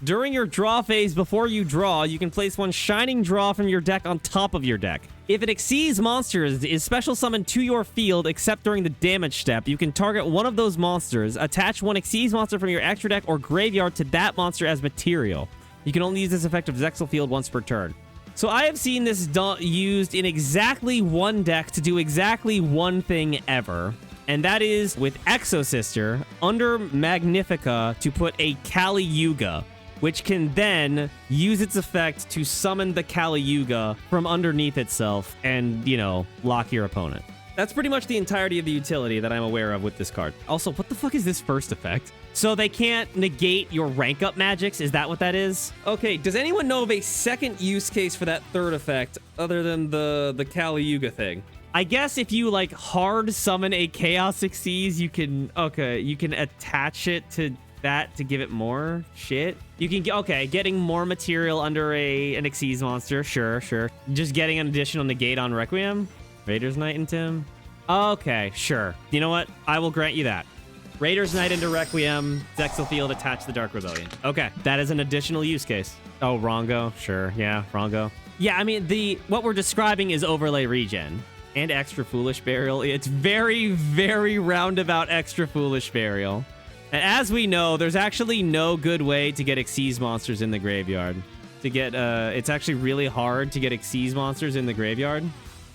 During your draw phase, before you draw, you can place 1 Shining Draw from your deck on top of your deck. If an Xyz monster is special summoned to your field, except during the damage step, you can target one of those monsters, attach 1 Xyz monster from your extra deck or graveyard to that monster as material. You can only use this effect of Zexal Field once per turn. So I have seen this used in exactly one deck to do exactly one thing ever. And that is with Exosister under Magnifica to put a Kali Yuga, which can then use its effect to summon the Kali Yuga from underneath itself and, you know, lock your opponent. That's pretty much the entirety of the utility that I'm aware of with this card. Also, what the fuck is this first effect? So they can't negate your rank up magics? Is that what that is? Okay, does anyone know of a second use case for that third effect other than the Kali Yuga thing? I guess if you like hard summon a Chaos Xyz, you can attach it to that to give it more shit. You can getting more material under an Xyz monster, sure. Just getting an additional negate on Requiem, Raider's Knight and Tim. Okay, sure. You know what? I will grant you that. Raider's Knight into Requiem, Zexal Field, attach the Dark Rebellion. Okay, that is an additional use case. Oh, Rongo, sure, yeah, Rongo. Yeah, I mean, what we're describing is Overlay Regen and Extra Foolish Burial. It's very, very roundabout Extra Foolish Burial. And as we know, there's actually no good way to get Xyz monsters in the graveyard. It's actually really hard to get Xyz monsters in the graveyard.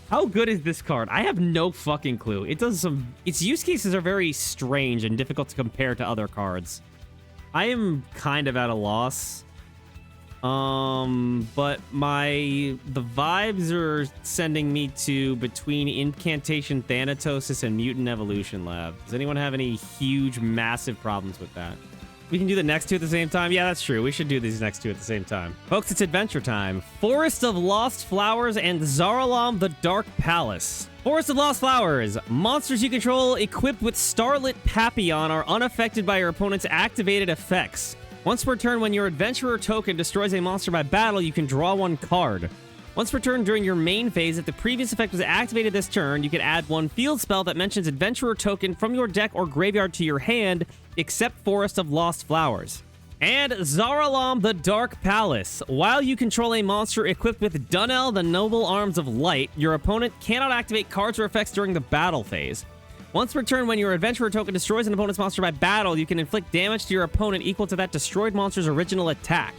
How good is this card? I have no fucking clue. Its use cases are very strange and difficult to compare to other cards. I am kind of at a loss. But the vibes are sending me to between Incantation Thanatosis and Mutant Evolution Lab. Does anyone have any huge, massive problems with that? We can do the next 2 at the same time? Yeah, that's true. We should do these next 2 at the same time. Folks, it's adventure time. Forest of Lost Flowers and Zaralaam the Dark Palace. Forest of Lost Flowers. Monsters you control equipped with Starlit Papillon are unaffected by your opponent's activated effects. Once per turn, when your Adventurer token destroys a monster by battle, you can draw 1 card. Once per turn during your main phase, if the previous effect was activated this turn, you can add 1 field spell that mentions Adventurer token from your deck or graveyard to your hand, except Forest of Lost Flowers. And Zaralaam the Dark Palace. While you control a monster equipped with Dunel the Noble Arms of Light, your opponent cannot activate cards or effects during the battle phase. Once per turn, when your Adventurer token destroys an opponent's monster by battle, you can inflict damage to your opponent equal to that destroyed monster's original attack.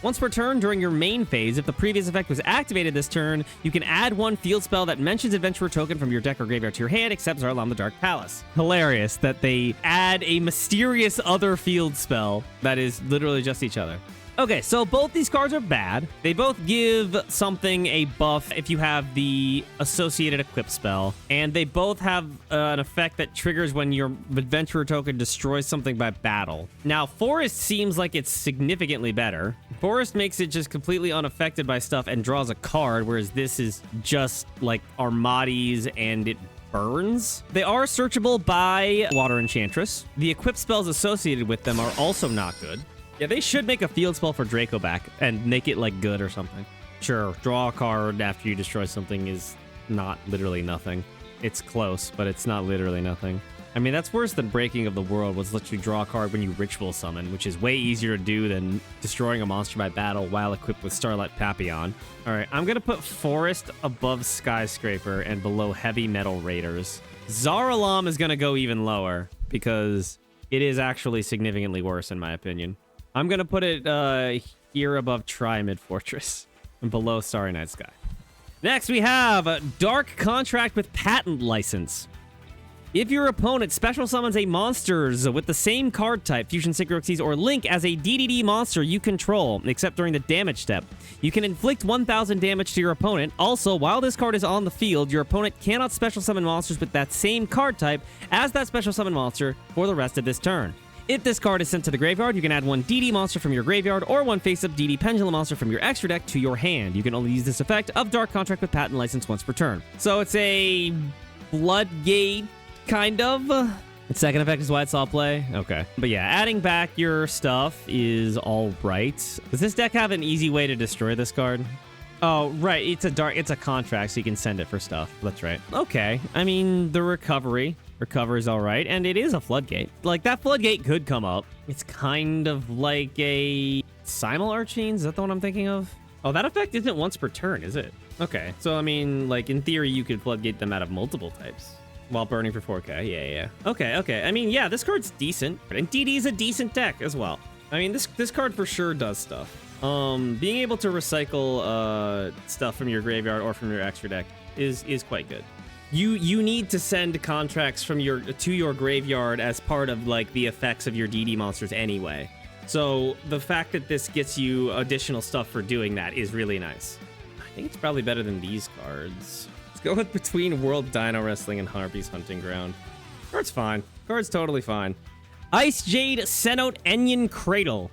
Once per turn during your main phase, if the previous effect was activated this turn, you can add 1 field spell that mentions Adventurer token from your deck or graveyard to your hand, except Zaralaam the Dark Palace. Hilarious that they add a mysterious other field spell that is literally just each other. Okay, so both these cards are bad. They both give something a buff if you have the associated equip spell, and they both have an effect that triggers when your Adventurer token destroys something by battle. Now, Forest seems like it's significantly better. Forest makes it just completely unaffected by stuff and draws a card, whereas this is just like Armades and it burns. They are searchable by Water Enchantress. The equip spells associated with them are also not good. Yeah, they should make a field spell for Draco back and make it, like, good or something. Sure, draw a card after you destroy something is not literally nothing. It's close, but it's not literally nothing. I mean, that's worse than Breaking of the World, was literally draw a card when you ritual summon, which is way easier to do than destroying a monster by battle while equipped with Starlight Papillon. All right, I'm going to put Forest above Skyscraper and below Heavy Metal Raiders. Zaralaam is going to go even lower because it is actually significantly worse, in my opinion. I'm going to put it here above Tri-Mid Fortress and below Starry Night Sky. Next, we have Dark Contract with Patent License. If your opponent special summons a monsters with the same card type, Fusion, Synchro, Xyz, or Link as a DDD monster you control, except during the damage step, you can inflict 1,000 damage to your opponent. Also, while this card is on the field, your opponent cannot special summon monsters with that same card type as that special summon monster for the rest of this turn. If this card is sent to the graveyard, you can add one DD monster from your graveyard or one face-up DD Pendulum monster from your extra deck to your hand. You can only use this effect of Dark Contract with Patent License once per turn. So it's a Floodgate, kind of. The second effect is why it's all play. Okay. But yeah, adding back your stuff is all right. Does this deck have an easy way to destroy this card? Oh, right. It's a contract, so you can send it for stuff. That's right. Okay. I mean, the recovery is all right, and it is a Floodgate. Like, that Floodgate could come up. It's kind of like a Simul Archene. Is that the one I'm thinking of? Oh, that effect isn't once per turn, is it? Okay. So, I mean, like, in theory, you could Floodgate them out of multiple types. While burning for 4K, yeah. Okay. I mean, yeah, this card's decent. And DD is a decent deck as well. I mean, this card for sure does stuff. Being able to recycle stuff from your graveyard or from your extra deck is quite good. You need to send contracts from to your graveyard as part of like the effects of your DD monsters anyway. So the fact that this gets you additional stuff for doing that is really nice. I think it's probably better than these cards. Let's go with Between World Dino Wrestling and Harpy's Hunting Ground. Card's fine. Card's totally fine. Icejade Cenote Enion Cradle.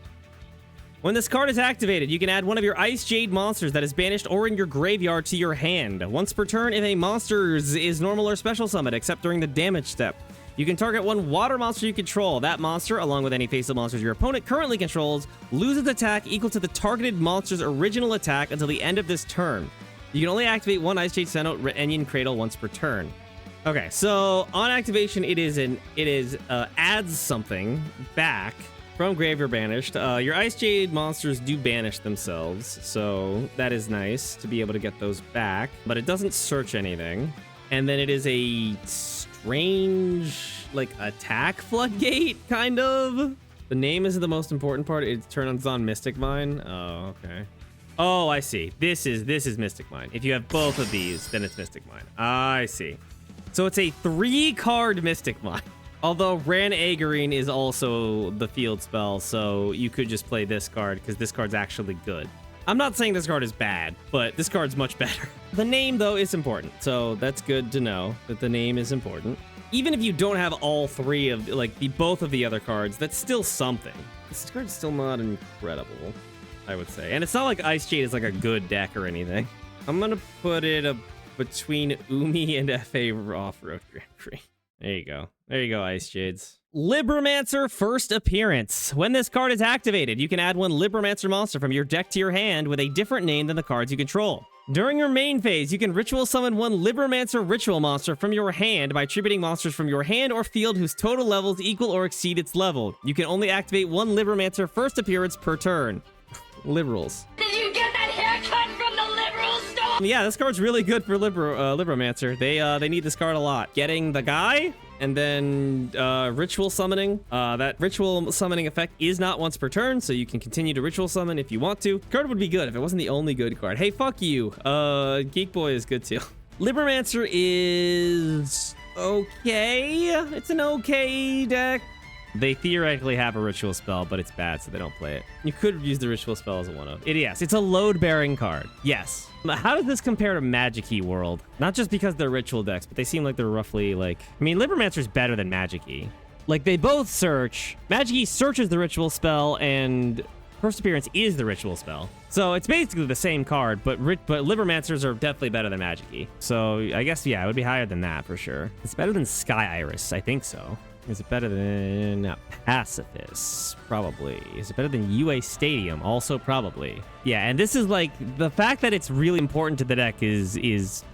When this card is activated, you can add one of your Icejade monsters that is banished or in your graveyard to your hand. Once per turn, if a monster is normal or special summon, except during the damage step. You can target one water monster you control. That monster, along with any face-up monsters your opponent currently controls, loses attack equal to the targeted monster's original attack until the end of this turn. You can only activate one Icejade Cenote Enion Cradle once per turn. Okay, so on activation, it adds something back from Grave or Banished. Your Icejade monsters do banish themselves, so that is nice to be able to get those back, but it doesn't search anything. And then it is a strange, like, attack floodgate, kind of. The name isn't the most important part. It turns on Mystic Mine. Oh, okay. Oh, I see. This is Mystic Mine. If you have both of these, then it's Mystic Mine. I see. So it's a 3-card Mystic Mine. Although Ran Agarine is also the field spell, so you could just play this card because this card's actually good. I'm not saying this card is bad, but this card's much better. The name, though, is important, so that's good to know that the name is important. Even if you don't have all three of, like, both of the other cards, that's still something. This card's still not incredible, I would say. And it's not like Icejade is like a good deck or anything. I'm gonna put it between Umi and FA Off-Road Grand Prix. There you go. There you go, Icejades. Libromancer First Appearance. When this card is activated, you can add one Libromancer monster from your deck to your hand with a different name than the cards you control. During your main phase, you can ritual summon one Libromancer ritual monster from your hand by attributing monsters from your hand or field whose total levels equal or exceed its level. You can only activate one Libromancer First Appearance per turn. Liberals. Did you get that haircut from the liberal store? Yeah, this card's really good for Libromancer. They need this card a lot. Getting the guy, and then ritual summoning. That ritual summoning effect is not once per turn, so you can continue to ritual summon if you want to. Card would be good if it wasn't the only good card. Hey, fuck you. Geek Boy is good too. Libromancer is okay. It's an okay deck. They theoretically have a ritual spell, but it's bad, so they don't play it. You could use the ritual spell as a one-of. Yes, it's a load-bearing card. Yes. How does this compare to Magikey World? Not just because they're ritual decks, but they seem like they're roughly like... I mean, Libromancer's better than Magikey. Like, they both search. Magikey searches the ritual spell, and First Appearance is the ritual spell. So it's basically the same card, but Libromancers are definitely better than Magikey. So I guess, yeah, it would be higher than that for sure. It's better than Sky Iris, I think so. Is it better than Pacifist? Probably. Is it better than UA Stadium? Also probably. Yeah, and this is like, the fact that it's really important to the deck is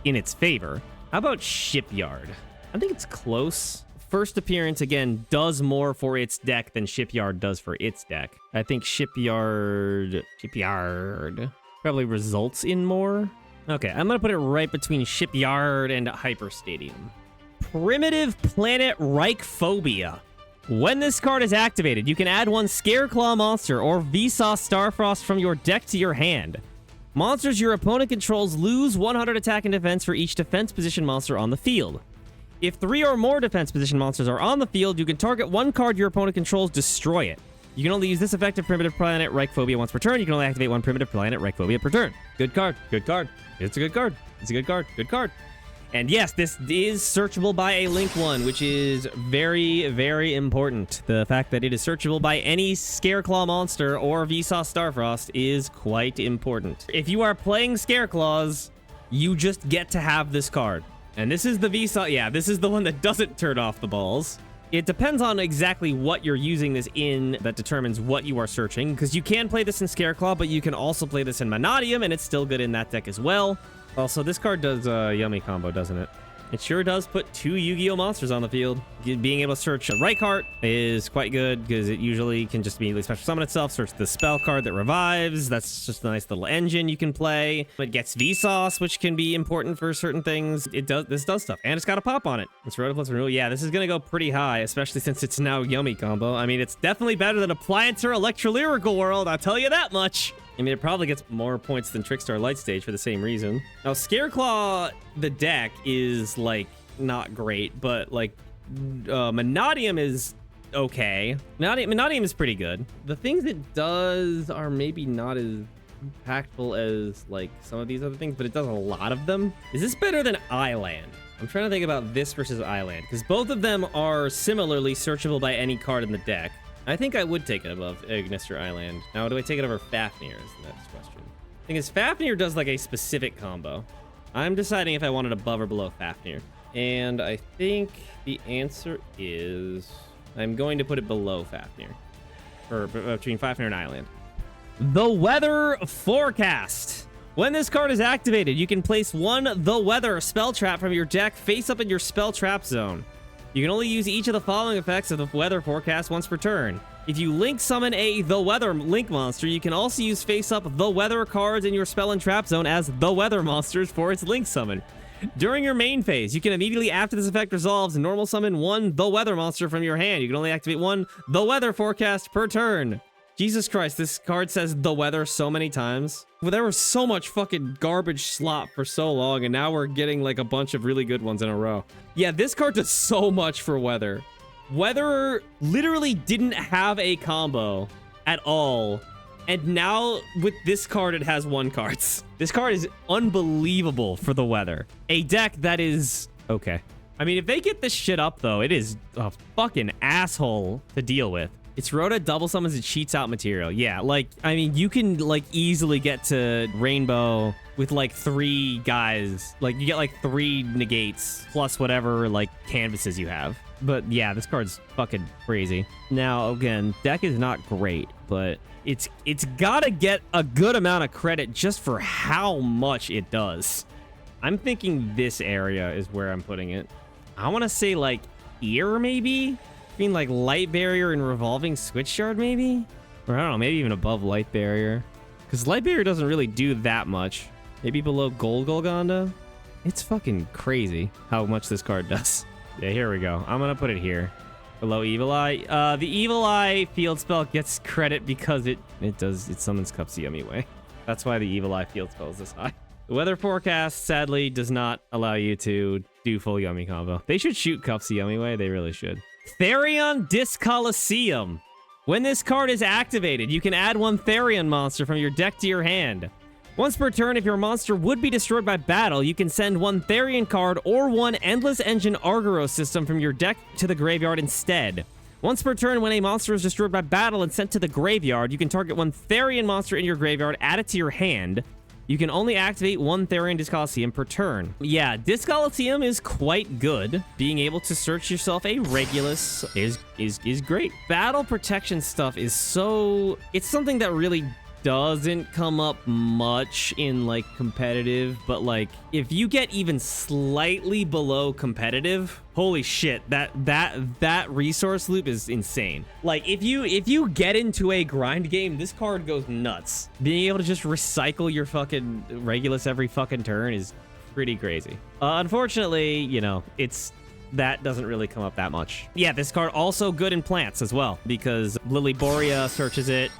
in its favor. How about Shipyard? I think it's close first appearance, again, does more for its deck than Shipyard does for its deck. I think Shipyard probably results in more. Okay, I'm gonna put it right between Shipyard and Hyper Stadium. Primitive Planet Reichphobia. When this card is activated, you can add one Scareclaw monster or Vsauce Starfrost from your deck to your hand. Monsters your opponent controls lose 100 attack and defense for each defense position monster on the field. If 3 or more defense position monsters are on the field, you can target one card your opponent controls, destroy it. You can only use this effective Primitive Planet Reichphobia once per turn. You can only activate one Primitive Planet Reichphobia per turn. Good card. Good card. It's a good card. It's a good card. Good card. And yes, this is searchable by a Link 1, which is very, very important. The fact that it is searchable by any Scareclaw monster or Vsauce Starfrost is quite important. If you are playing Scareclaws, you just get to have this card. And this is the Vsauce, yeah, this is the one that doesn't turn off the balls. It depends on exactly what you're using this in that determines what you are searching, because you can play this in Scareclaw, but you can also play this in Mannadium, and it's still good in that deck as well. Also, this card does a yummy combo, doesn't it? It sure does put 2 Yu-Gi-Oh! Monsters on the field. Being able to search Reichheart is quite good, because it usually can just immediately special summon itself, search the spell card that revives. That's just a nice little engine you can play. It gets Vsauce, which can be important for certain things. This does stuff, and it's got a pop on it. It's Rotoplex Renewal. Yeah, this is going to go pretty high, especially since it's now Yummy combo. I mean, it's definitely better than Appearnce or Electrolyrical World, I'll tell you that much. I mean, it probably gets more points than Trickstar Light Stage for the same reason. Now, Scareclaw, the deck, is, like, not great, but, like, Mannadium is okay. Mannadium is pretty good. The things it does are maybe not as impactful as, like, some of these other things, but it does a lot of them. Is this better than Island? I'm trying to think about this versus Island, because both of them are similarly searchable by any card in the deck. I think I would take it above Ignister Island. Now, do I take it over Fafnir is the next question. The thing is, Fafnir does, like, a specific combo. I'm deciding if I want it above or below Fafnir. And I think the answer is I'm going to put it below Fafnir. Or between Fafnir and Island. The Weather Forecast. When this card is activated, you can place one The Weather spell trap from your deck face up in your spell trap zone. You can only use each of the following effects of the weather forecast once per turn. If you link summon a The Weather Link monster, you can also use face-up The Weather cards in your spell and trap zone as The Weather monsters for its link summon. During your main phase, you can immediately after this effect resolves, normal summon one The Weather monster from your hand. You can only activate one The Weather forecast per turn. Jesus Christ, this card says The Weather so many times. Well, there was so much fucking garbage slop for so long, and now we're getting like a bunch of really good ones in a row. Yeah, this card does so much for Weather. Weather literally didn't have a combo at all, and now with this card, it has 1 cards. This card is unbelievable for the Weather. A deck that is okay. I mean, if they get this shit up, though, it is a fucking asshole to deal with. It's Rhoda double summons and cheats out material. Yeah, like, I mean, you can, like, easily get to Rainbow with, like, 3 guys. Like, you get, like, 3 negates plus whatever, like, canvases you have. But, yeah, this card's fucking crazy. Now, again, deck is not great, but it's gotta get a good amount of credit just for how much it does. I'm thinking this area is where I'm putting it. I want to say, like, here, maybe? I mean, like, Light Barrier and Revolving Switchyard, maybe? Or, I don't know, maybe even above Light Barrier. Because Light Barrier doesn't really do that much. Maybe below Gold Golgonda? It's fucking crazy how much this card does. Yeah, here we go. I'm gonna put it here. Below Evil Eye. The Evil Eye field spell gets credit because it summons Cupsy anyway. That's why the Evil Eye field spell is this high. The weather forecast, sadly, does not allow you to do full Yummy combo. They should shoot Cupsy anyway. They really should. Therion Discolosseum. When this card is activated, you can add 1 Therion monster from your deck to your hand. Once per turn, if your monster would be destroyed by battle, you can send 1 Therion card or 1 Endless Engine Argyros system from your deck to the graveyard instead. Once per turn, when a monster is destroyed by battle and sent to the graveyard, you can target 1 Therion monster in your graveyard, add it to your hand. You can only activate 1 Therion Discolosseum per turn. Yeah, Discolosseum is quite good. Being able to search yourself a Regulus is great. Battle protection stuff is so... It's something that really doesn't come up much in like competitive, but like if you get even slightly below competitive, holy shit, that resource loop is insane. Like if you get into a grind game, this card goes nuts. Being able to just recycle your fucking Regulus every fucking turn is pretty crazy. Unfortunately, you know, that doesn't really come up that much. Yeah, this card also good in plants as well, because Lilyboria searches it,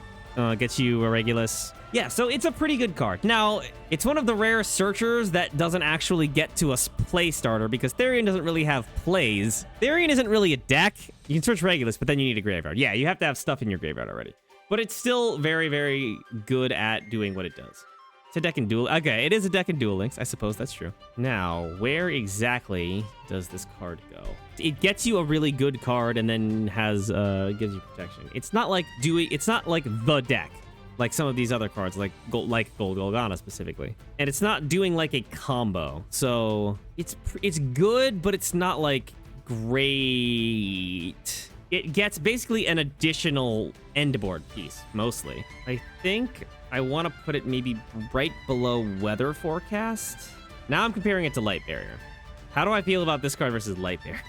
gets you a Regulus. Yeah, so it's a pretty good card. Now, it's one of the rare searchers that doesn't actually get to a play starter, because Therion doesn't really have plays. Therion isn't really a deck. You can search Regulus, but then you need a graveyard. Yeah, you have to have stuff in your graveyard already. But it's still very, very good at doing what it does. It's a deck in duel. Okay, it is a deck in Duel Links. I suppose that's true. Now, where exactly does this card go? It gets you a really good card and then has gives you protection. It's not like the deck, like some of these other cards, like Gold Golgana specifically. And it's not doing like a combo. So it's good, but it's not like great. It gets basically an additional end board piece, mostly. I think I want to put it maybe right below Weather Forecast. Now I'm comparing it to Light Barrier. How do I feel about this card versus Light Barrier?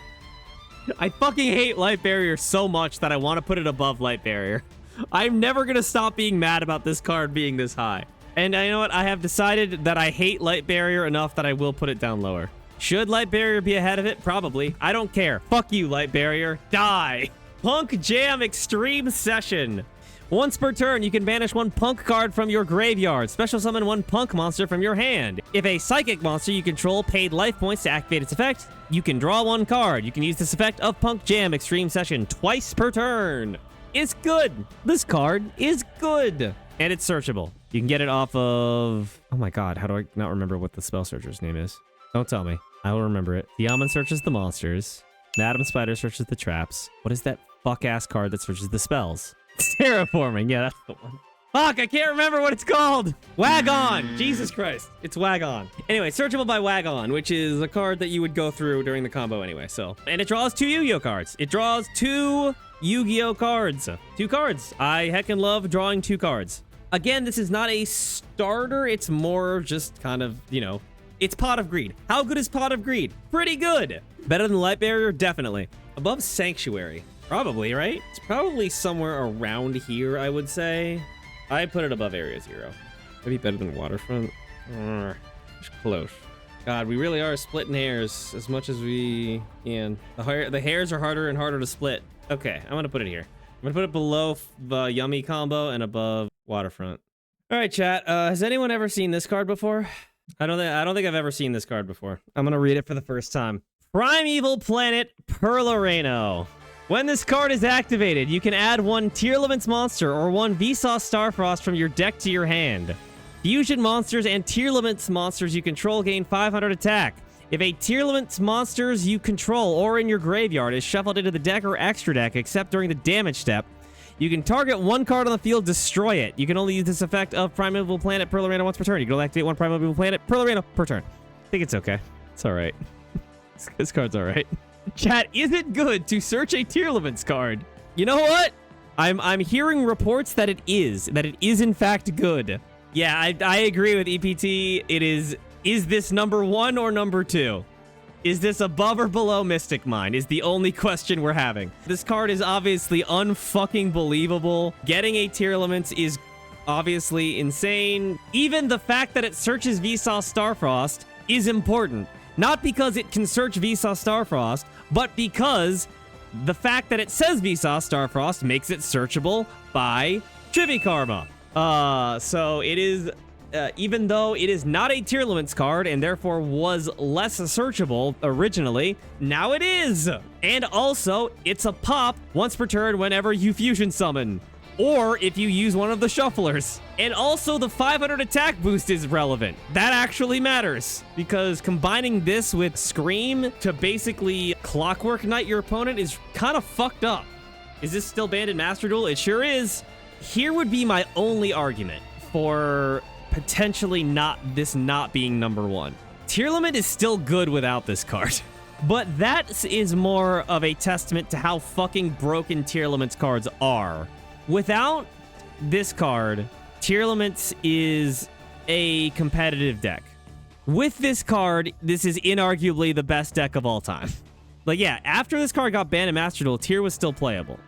I fucking hate Light Barrier so much that I want to put it above Light Barrier. I'm never going to stop being mad about this card being this high. And you know what? I have decided that I hate Light Barrier enough that I will put it down lower. Should Light Barrier be ahead of it? Probably. I don't care. Fuck you, Light Barrier. Die. P.U.N.K Jam Extreme Session. Once per turn, you can banish one P.U.N.K card from your graveyard. Special summon one P.U.N.K monster from your hand. If a psychic monster you control paid life points to activate its effect, you can draw one card. You can use this effect of P.U.N.K Jam Extreme Session twice per turn. It's good. This card is good. And it's searchable. You can get it off of... Oh my god, how do I not remember what the spell searcher's name is? Don't tell me. I will remember it. The Almond searches the monsters. Madam Spider searches the traps. What is that fuck-ass card that searches the spells? It's Terraforming. Yeah, that's the one. Fuck, I can't remember what it's called. Wagon. Jesus Christ. It's Wagon. Anyway, searchable by Wagon, which is a card that you would go through during the combo anyway. So, and it draws 2 Yu-Gi-Oh cards. It draws 2 Yu-Gi-Oh cards. 2 cards. I heckin' love drawing 2 cards. Again, this is not a starter. It's more just kind of, you know, it's Pot of Greed. How good is Pot of Greed? Pretty good. Better than Light Barrier? Definitely. Above Sanctuary. Probably, right? It's probably somewhere around here, I would say. I put it above Area 0. Maybe better than Waterfront. It's close. God, we really are splitting hairs as much as we can. The hairs are harder and harder to split. Okay, I'm gonna put it here. I'm gonna put it below the Yummy combo and above Waterfront. All right, chat. Has anyone ever seen this card before? I don't think I've ever seen this card before. I'm gonna read it for the first time. Primeval Planet Perlereino. When this card is activated, you can add one Tearlaments monster or one Vsauce Starfrost from your deck to your hand. Fusion monsters and Tearlaments monsters you control gain 500 attack. If a Tearlaments monsters you control or in your graveyard is shuffled into the deck or extra deck, except during the damage step, you can target one card on the field, destroy it. You can only use this effect of Primeval Planet Perlereino once per turn. You can only activate one Primeval Planet Perlereino per turn. I think it's okay. It's all right. This card's all right. Chat, is it good to search a Tearlaments card? You know what? I'm hearing reports that it is in fact good. Yeah, I agree with EPT. It is this number 1 or number 2? Is this above or below Mystic Mind is the only question we're having. This card is obviously unfucking believable. Getting a Tearlaments is obviously insane. Even the fact that it searches Vsauce Starfrost is important. Not because it can search Vsauce Starfrost, but because the fact that it says Vsauce Starfrost makes it searchable by Trivikarma. So it is, even though it is not a Tearlaments card and therefore was less searchable originally, now it is. And also, it's a pop once per turn whenever you fusion summon, or if you use one of the shufflers. And also the 500 attack boost is relevant. That actually matters, because combining this with Scream to basically Clockwork Knight your opponent is kind of fucked up. Is this still banned in Master Duel? It sure is. Here would be my only argument for potentially not being number 1. Tearlament is still good without this card. But that is more of a testament to how fucking broken Tearlaments cards are. Without this card, Tearlaments is a competitive deck. With this card, this is inarguably the best deck of all time. Like, yeah, after this card got banned in Master Duel, Tear was still playable.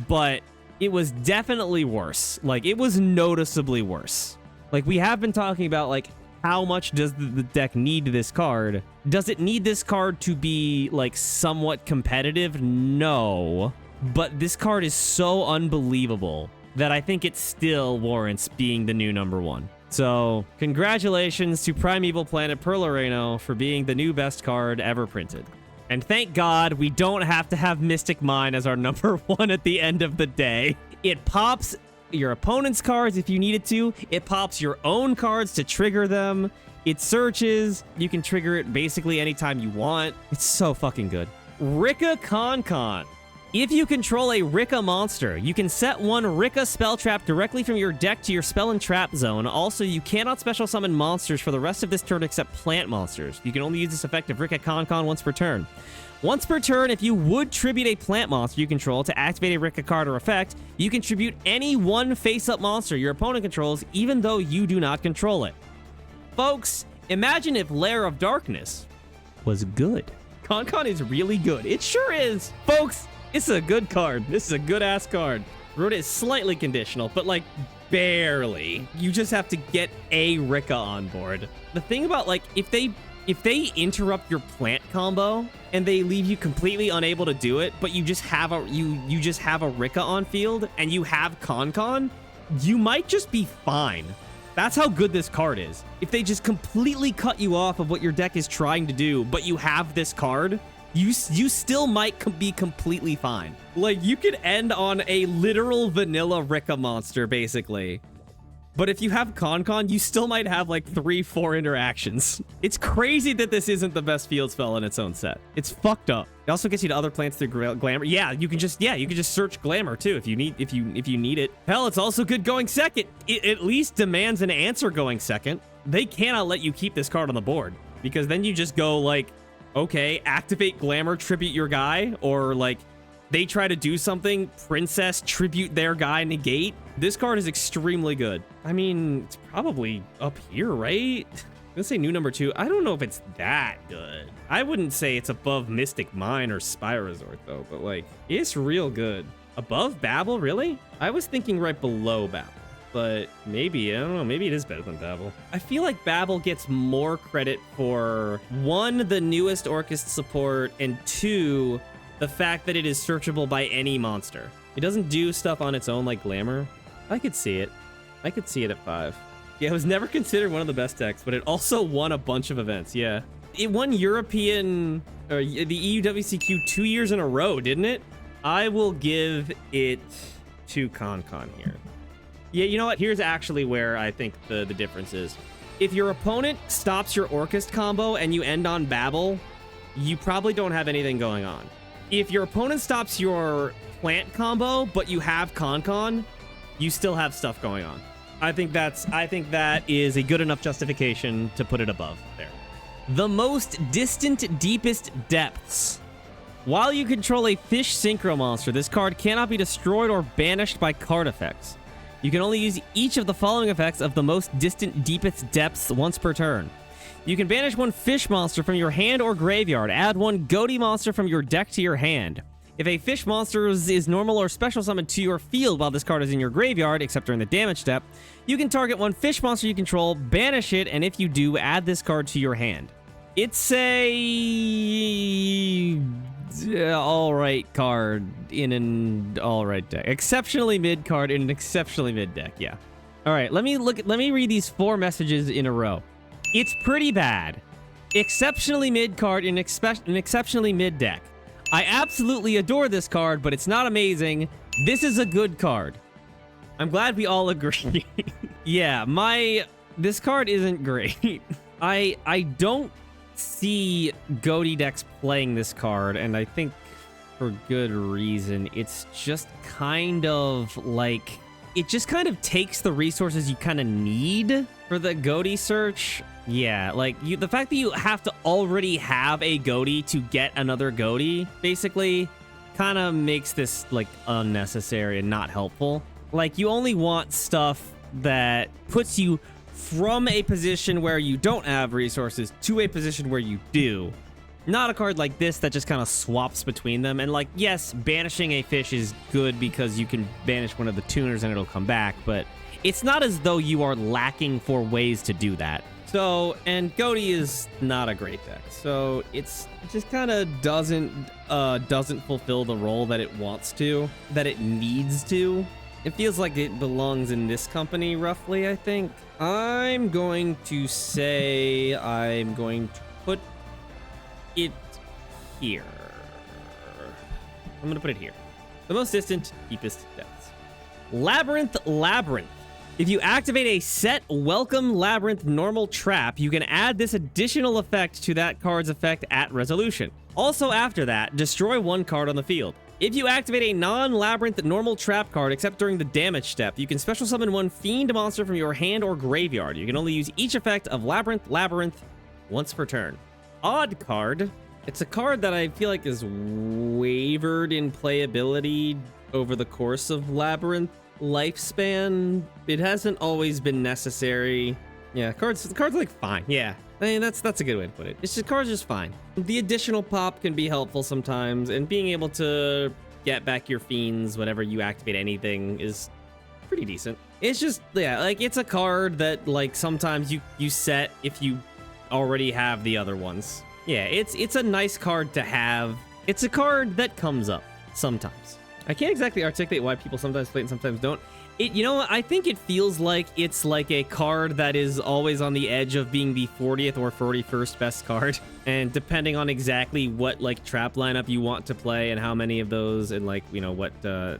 But it was definitely worse. Like, it was noticeably worse. Like, we have been talking about, like, how much does the deck need this card? Does it need this card to be, like, somewhat competitive? No. But this card is so unbelievable that I think it still warrants being the new #1. So, congratulations to Primeval Planet Perlereino for being the new best card ever printed. And thank God we don't have to have Mystic Mine as our #1 at the end of the day. It pops your opponent's cards if you need it to. It pops your own cards to trigger them. It searches. You can trigger it basically anytime you want. It's so fucking good. Rikka Konkon. If you control a Rikka monster, you can set one Rikka spell trap directly from your deck to your spell and trap zone. Also, you cannot special summon monsters for the rest of this turn except plant monsters. You can only use this effect of Rikka Konkon once per turn. Once per turn, if you would tribute a plant monster you control to activate a Rikka card or effect, you can tribute any one face-up monster your opponent controls, even though you do not control it. Folks, imagine if Lair of Darkness was good. Konkon is really good. It sure is. Folks, it's a good card. This is a good-ass card. Wrote it slightly conditional, but, like, barely. You just have to get a Rikka on board. The thing about, like, if they interrupt your plant combo and they leave you completely unable to do it, but you just have a you just have a Rikka on field and you have Konkon, you might just be fine. That's how good this card is. If they just completely cut you off of what your deck is trying to do, but you have this card, you still might be completely fine. Like, you could end on a literal vanilla Rikka monster, basically. But if you have Konkon, you still might have, like, 3-4 interactions. It's crazy that this isn't the best field spell in its own set. It's fucked up. It also gets you to other plants through Glamour. Yeah, you can just search Glamour, too, if you need it. Hell, it's also good going second. It at least demands an answer going second. They cannot let you keep this card on the board, because then you just go, like, okay, activate Glamour, tribute your guy, or, like, they try to do something, Princess, tribute their guy, negate. This card is extremely good. I mean, it's probably up here, right? I'm gonna say new #2. I don't know if it's that good. I wouldn't say it's above Mystic Mine or Spy Resort, though, but, like, it's real good. Above Babel, really? I was thinking right below Babel, but maybe, I don't know, maybe it is better than Babel. I feel like Babel gets more credit for, 1, the newest Orcust support, and 2, the fact that it is searchable by any monster. It doesn't do stuff on its own like Glamour. I could see it. I could see it at 5. Yeah, it was never considered one of the best decks, but it also won a bunch of events, yeah. It won European, or the EUWCQ 2 years in a row, didn't it? I will give it to Konkon here. Yeah, you know what? Here's actually where I think the difference is. If your opponent stops your Orcust combo and you end on Babel, you probably don't have anything going on. If your opponent stops your plant combo, but you have Konkon, you still have stuff going on. I think that is a good enough justification to put it above there. The most distant, deepest depths. While you control a fish synchro monster, this card cannot be destroyed or banished by card effects. You can only use each of the following effects of the most distant, deepest depths once per turn. You can banish one fish monster from your hand or graveyard. Add one Goaty monster from your deck to your hand. If a fish monster is normal or special summoned to your field while this card is in your graveyard, except during the damage step, you can target one fish monster you control, banish it, and if you do, add this card to your hand. It's a alright card in an alright deck. Exceptionally mid card in an exceptionally mid deck, yeah. Alright, let me read these 4 messages in a row. It's pretty bad. Exceptionally mid card in an exceptionally mid deck. I absolutely adore this card, but it's not amazing. This is a good card. I'm glad we all agree. Yeah, this card isn't great. I don't see Goaty decks playing this card, and I think for good reason. It's just kind of like, it just kind of takes the resources you kind of need for the Goaty search. Yeah, like, the fact that you have to already have a Goaty to get another Goaty, basically, kind of makes this, like, unnecessary and not helpful. Like, you only want stuff that puts you from a position where you don't have resources to a position where you do. Not a card like this that just kind of swaps between them. And like, yes, banishing a fish is good because you can banish one of the tuners and it'll come back, but it's not as though you are lacking for ways to do that. So, and Goaty is not a great deck, so it just kind of doesn't fulfill the role that it wants to, that it needs to. It feels like it belongs in this company, roughly, I think. I'm going to say I'm going to put it here. I'm going to put it here. The most distant, deepest depths. Labrynth Labyrinth. If you activate a set Welcome Labyrinth normal trap, you can add this additional effect to that card's effect at resolution. Also after that, destroy one card on the field. If you activate a non-Labyrinth normal trap card except during the damage step, you can special summon one Fiend monster from your hand or graveyard. You can only use each effect of Labrynth Labyrinth once per turn. Odd card. It's a card that I feel like is wavered in playability over the course of Labyrinth lifespan. It hasn't always been necessary. Yeah, the card's like fine. Yeah, I mean that's a good way to put it. It's just card's just fine. The additional pop can be helpful sometimes, and being able to get back your fiends whenever you activate anything is pretty decent. It's just, yeah, like it's a card that like sometimes you set if you already have the other ones. Yeah, it's a nice card to have. It's a card that comes up sometimes. I can't exactly articulate why people sometimes play it and sometimes don't. You know, I think it feels like it's like a card that is always on the edge of being the 40th or 41st best card. And depending on exactly what like trap lineup you want to play and how many of those and like, you know, what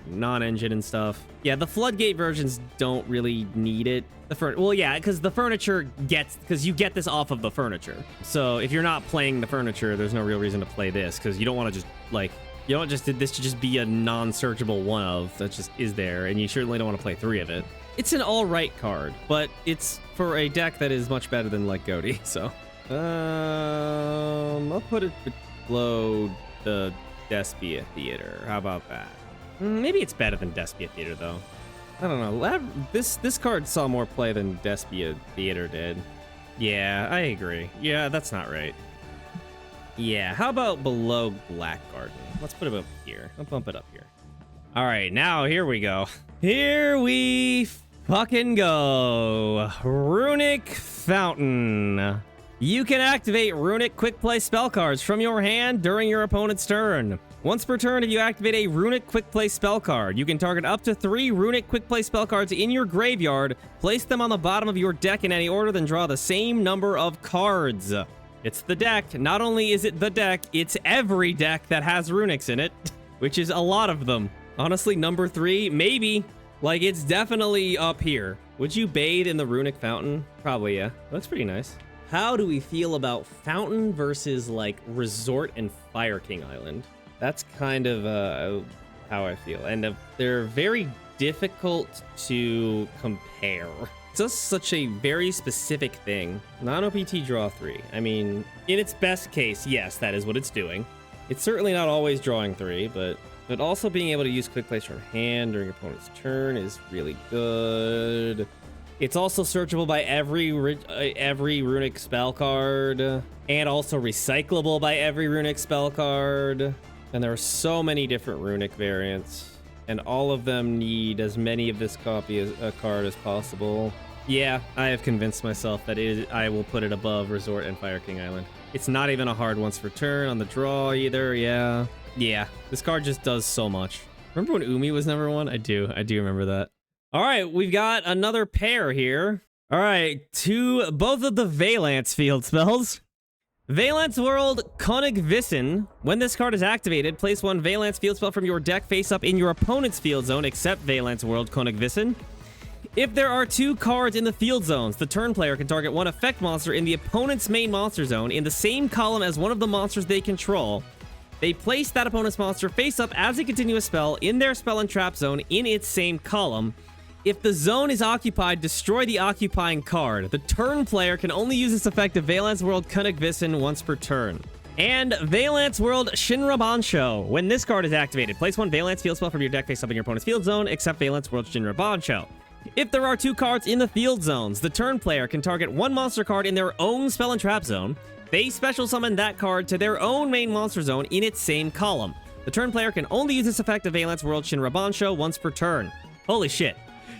non-engine and stuff. Yeah, the Floodgate versions don't really need it. Well, yeah, because the furniture because you get this off of the furniture. So if you're not playing the furniture, there's no real reason to play this because you don't want to just like, you don't just this to just be a non-searchable one of that just is there, and you certainly don't want to play 3 of it. It's an all-right card, but it's for a deck that is much better than like Goaty. So, I'll put it below the Despia Theater. How about that? Maybe it's better than Despia Theater though. I don't know. This card saw more play than Despia Theater did. Yeah, I agree. Yeah, that's not right. Yeah, how about below Black Garden? Let's put it up here. I'll bump it up here. All right, now here we go. Here we fucking go. Runic Fountain. You can activate Runic Quick Play spell cards from your hand during your opponent's turn. Once per turn, if you activate a Runic Quick Play spell card, you can target up to 3 Runic Quick Play spell cards in your graveyard, place them on the bottom of your deck in any order, then draw the same number of cards. It's the deck. Not only is it the deck, it's every deck that has runics in it, which is a lot of them. Honestly, number 3, maybe. Like, it's definitely up here. Would you bathe in the Runic Fountain? Probably, yeah. Looks pretty nice. How do we feel about Fountain versus, like, Resort and Fire King Island? That's kind of how I feel. And they're very difficult to compare. It's just such a very specific thing. Non-OPT draw 3. I mean, in its best case, yes, that is what it's doing. It's certainly not always drawing 3, but also being able to use Quick Plays from hand during your opponent's turn is really good. It's also searchable by every runic spell card, and also recyclable by every runic spell card. And there are so many different runic variants. And all of them need as many of this card as possible. Yeah, I have convinced myself that I will put it above Resort and Fire King Island. It's not even a hard once per turn on the draw either, yeah. Yeah, this card just does so much. Remember when Umi was number 1? I do remember that. All right, we've got another pair here. All right, both of the Valance field spells. Valance World Konigvissen. When this card is activated, place 1 Valance field spell from your deck face up in your opponent's field zone, except Valance World Konigvissen. If there are 2 cards in the field zones, the turn player can target 1 effect monster in the opponent's main monster zone in the same column as one of the monsters they control. They place that opponent's monster face up as a continuous spell in their spell and trap zone in its same column. If the zone is occupied, destroy the occupying card. The turn player can only use this effect of Valance World Konigvissen once per turn. And Valance World Shinra Bansho. When this card is activated, place 1 Valance field spell from your deck face up in your opponent's field zone, except Valance World Shinra Bansho. If there are 2 cards in the field zones, the turn player can target 1 monster card in their own spell and trap zone. They special summon that card to their own main monster zone in its same column. The turn player can only use this effect of Valence World Shinrabansho once per turn. Holy shit.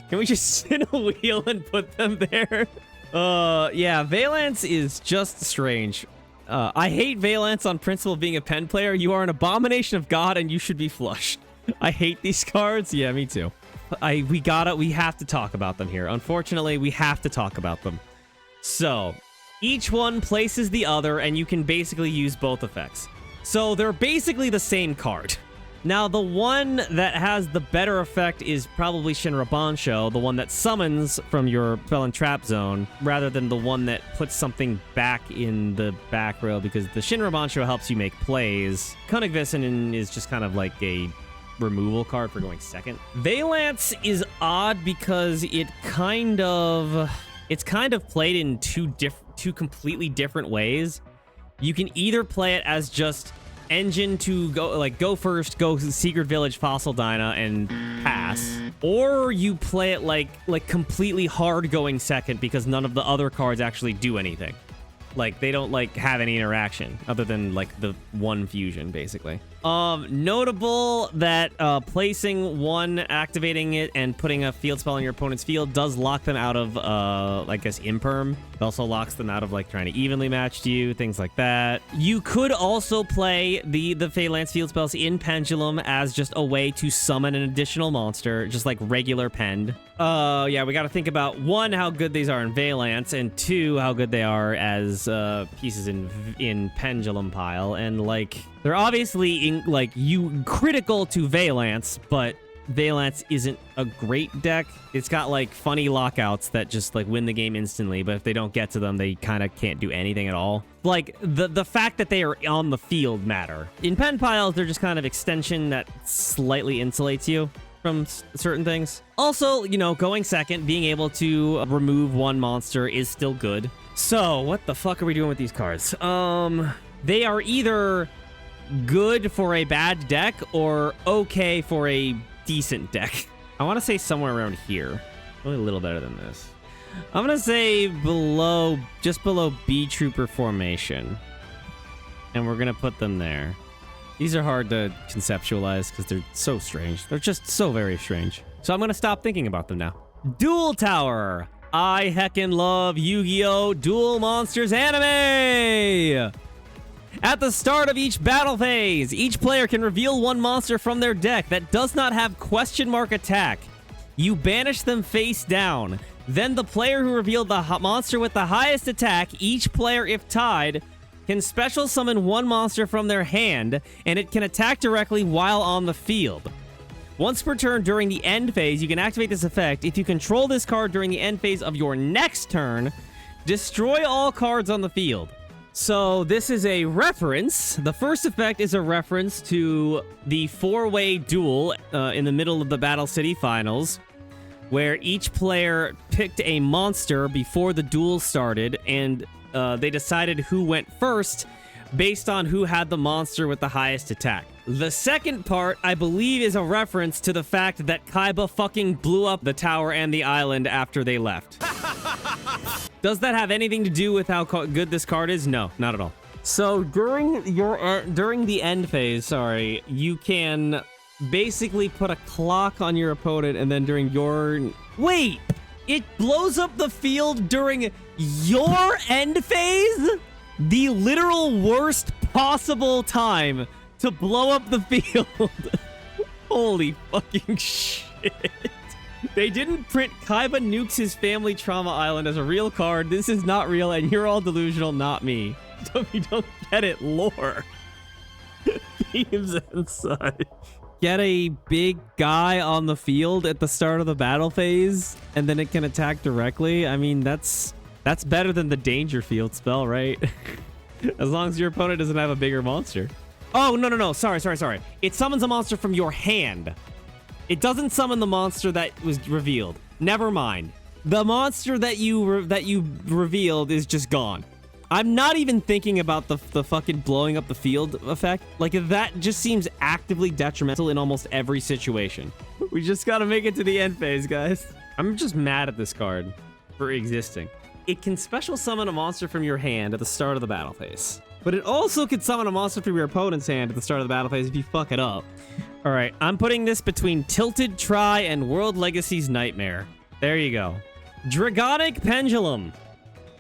Can we just spin a wheel and put them there? Yeah, Valence is just strange. I hate Valence on principle of being a pen player. You are an abomination of God and you should be flushed. I hate these cards. Yeah, me too. We have to talk about them here. Unfortunately, we have to talk about them. So, each one places the other, and you can basically use both effects. So, they're basically the same card. Now, the one that has the better effect is probably Shinrabansho, the one that summons from your spell and trap zone, rather than the one that puts something back in the back row, because the Shinrabansho helps you make plays. Kunnigvisson is just kind of like a removal card for going second. Valence is odd because it's kind of played in two completely different ways. You can either play it as just engine to go first, go Secret Village, Fossil Dyna, and pass, or you play it like completely hard going second because none of the other cards actually do anything. Like, they don't, have any interaction other than, the one fusion, basically. Notable that placing one, activating it, and putting a field spell in your opponent's field does lock them out of, I guess, Imperm. It also locks them out of, trying to evenly match to you, things like that. You could also play the Valence field spells in Pendulum as just a way to summon an additional monster, just like regular Pend. Yeah, we gotta think about, 1, how good these are in Valence, and 2, how good they are as pieces in Pendulum pile. And they're obviously critical to Valence, but Valence isn't a great deck. It's got funny lockouts that just win the game instantly, but if they don't get to them, they kind of can't do anything at all. The fact that they are on the field matter. In pen piles, they're just kind of extension that slightly insulates you from certain things. Also, going second, being able to remove 1 monster is still good. So, what the fuck are we doing with these cards? They are either good for a bad deck or okay for a decent deck. I want to say somewhere around here. Only a little better than this. I'm going to say just below Beetrooper Formation. And we're going to put them there. These are hard to conceptualize because they're so strange. They're just so very strange. So I'm going to stop thinking about them now. Duel Tower. I heckin' love Yu-Gi-Oh! Duel Monsters anime! At the start of each battle phase, each player can reveal 1 monster from their deck that does not have question mark attack. You banish them face down. Then the player who revealed the monster with the highest attack, each player if tied, can special summon 1 monster from their hand, and it can attack directly while on the field. Once per turn during the end phase, you can activate this effect. If you control this card during the end phase of your next turn, destroy all cards on the field. So this is a reference. The first effect is a reference to the 4-way duel in the middle of the Battle City Finals, where each player picked a monster before the duel started, and they decided who went first based on who had the monster with the highest attack. The second part, I believe, is a reference to the fact that Kaiba fucking blew up the tower and the island after they left. Does that have anything to do with how good this card is? No, not at all. So during the end phase, you can basically put a clock on your opponent, and then during your... Wait! It blows up the field during your end phase? The literal worst possible time to blow up the field. Holy fucking shit. They didn't print Kaiba nukes his family trauma island as a real card. This is not real, and you're all delusional, not me. You don't get it, lore. Themes and such. Get a big guy on the field at the start of the battle phase, and then it can attack directly. I mean, that's better than the danger field spell, right? As long as your opponent doesn't have a bigger monster. Oh, no. Sorry. It summons a monster from your hand. It doesn't summon the monster that was revealed. Never mind. The monster that you revealed is just gone. I'm not even thinking about the fucking blowing up the field effect. That just seems actively detrimental in almost every situation. We just gotta make it to the end phase, guys. I'm just mad at this card for existing. It can special summon a monster from your hand at the start of the battle phase. But it also can summon a monster from your opponent's hand at the start of the battle phase if you fuck it up. All right, I'm putting this between Tilted Try and World Legacy's Nightmare. There you go. Dragonic Pendulum.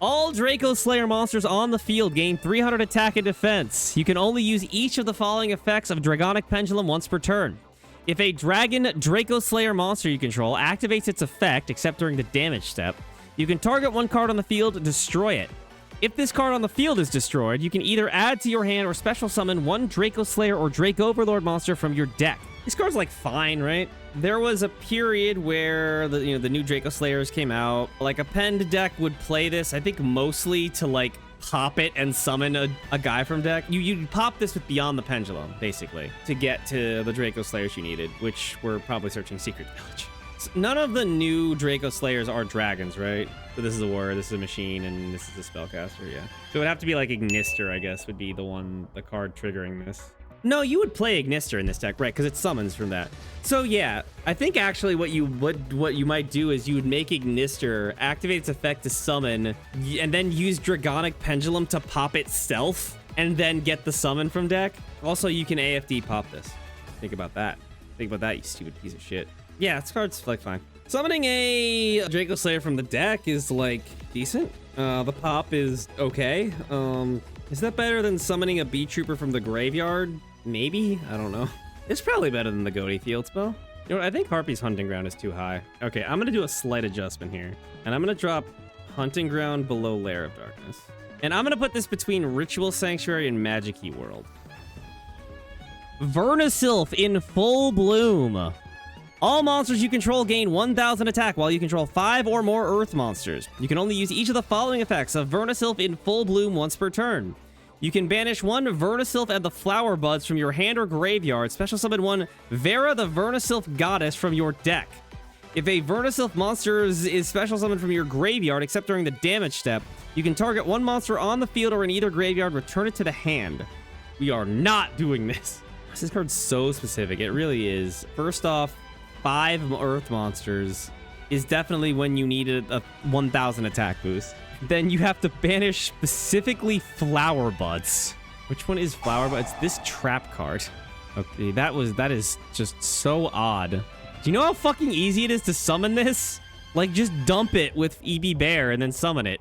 All Draco Slayer monsters on the field gain 300 attack and defense. You can only use each of the following effects of Dragonic Pendulum once per turn. If a Dragon Draco Slayer monster you control activates its effect, except during the damage step, you can target one card on the field and destroy it. If this card on the field is destroyed, you can either add to your hand or special summon one Draco Slayer or Drake Overlord monster from your deck. This card's like fine, right? There was a period where the new Draco Slayers came out. Like a penned deck would play this, I think mostly to like pop it and summon a guy from deck. You'd pop this with Beyond the Pendulum, basically, to get to the Draco Slayers you needed, which were probably searching Secret Village. So none of the new Draco Slayers are dragons, right? So this is a warrior, this is a machine, and this is a spellcaster, yeah. So it would have to be like Ignister, I guess, would be the card triggering this. No, you would play Ignister in this deck, right? Because it summons from that. So yeah, I think actually what you might do is you would make Ignister activate its effect to summon, and then use Dragonic Pendulum to pop itself, and then get the summon from deck. Also, you can AFD pop this. Think about that. Think about that, you stupid piece of shit. Yeah, this card's like fine. Summoning a Draco Slayer from the deck is like decent. The pop is okay. Is that better than summoning a Beetrooper from the graveyard? Maybe? I don't know. It's probably better than the Goaty Field spell. You know what? I think Harpy's Hunting Ground is too high. Okay, I'm gonna do a slight adjustment here. And I'm gonna drop Hunting Ground below Lair of Darkness. And I'm gonna put this between Ritual Sanctuary and Magikey World. Vernasylph in full bloom. All monsters you control gain 1,000 attack while you control 5 or more Earth monsters. You can only use each of the following effects of Vernasylph in full bloom once per turn. You can banish one Vernasylph and the Flower Buds from your hand or graveyard. Special summon one Vera the Vernasylph Goddess from your deck. If a Vernasylph monster is special summoned from your graveyard, except during the damage step, you can target one monster on the field or in either graveyard, return it to the hand. We are not doing this. This card's so specific. It really is. First off, 5 Earth monsters is definitely when you needed a 1,000 attack boost. Then you have to banish specifically Flower Buds. Which one is Flower Buds? This trap card. Okay, that is just so odd. Do you know how fucking easy it is to summon this? Like, just dump it with EB Bear and then summon it.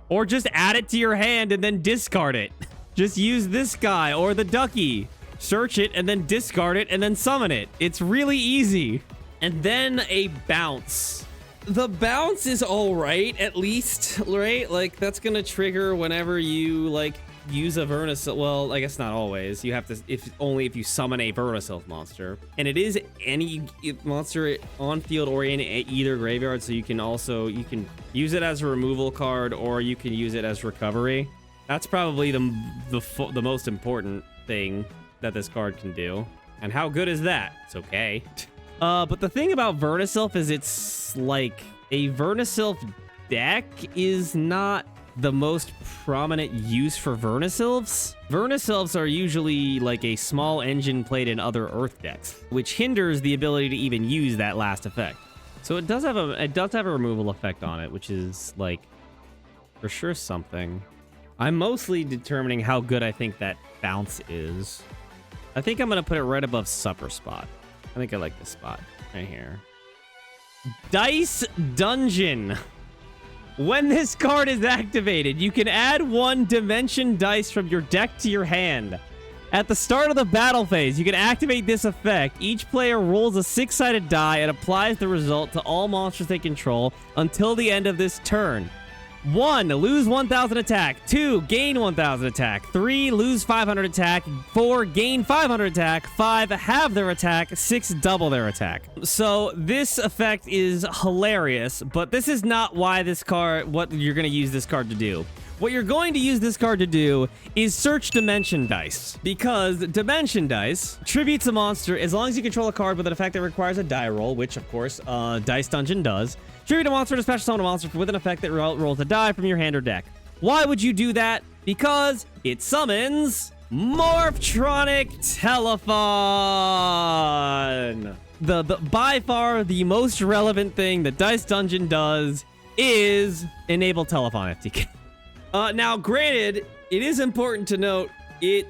Or just add it to your hand and then discard it. Just use this guy or the ducky. Search it and then discard it and then summon it. It's really easy. And then a bounce. The bounce is all right, at least, right? Like, that's gonna trigger whenever you, like, use a Vernasylph. Well, I guess not always. You have to, only if you summon a Vernasylph monster. And it is any monster on field or in either graveyard, so you can use it as a removal card, or you can use it as recovery. That's probably the most important thing that this card can do. And how good is that? It's okay. But the thing about Vernasylph is it's like a Vernasylph deck is not the most prominent use for Vernasylphs. Vernasylphs are usually like a small engine played in other Earth decks, which hinders the ability to even use that last effect. So it does have a removal effect on it, which is like for sure something. I'm mostly determining how good I think that bounce is. I think I'm gonna put it right above Supper Spot. I think I like this spot right here. Dice Dungeon. When this card is activated, you can add 1 dimension dice from your deck to your hand. At the start of the battle phase, you can activate this effect. Each player rolls a 6-sided die and applies the result to all monsters they control until the end of this turn. 1, lose 1,000 attack. 2, gain 1,000 attack. 3, lose 500 attack. 4, gain 500 attack. 5, halve their attack. 6, double their attack. So this effect is hilarious, but this is not why what you're going to use this card to do. What you're going to use this card to do is search Dimension Dice, because Dimension Dice tributes a monster as long as you control a card with an effect that requires a die roll, which of course Dice Dungeon does. Tribute a monster to special summon a monster with an effect that rolls a die from your hand or deck. Why would you do that? Because it summons Morphtronic Telephone. by far the most relevant thing that Dice Dungeon does is enable Telephone FTK. Now, granted, it is important to note it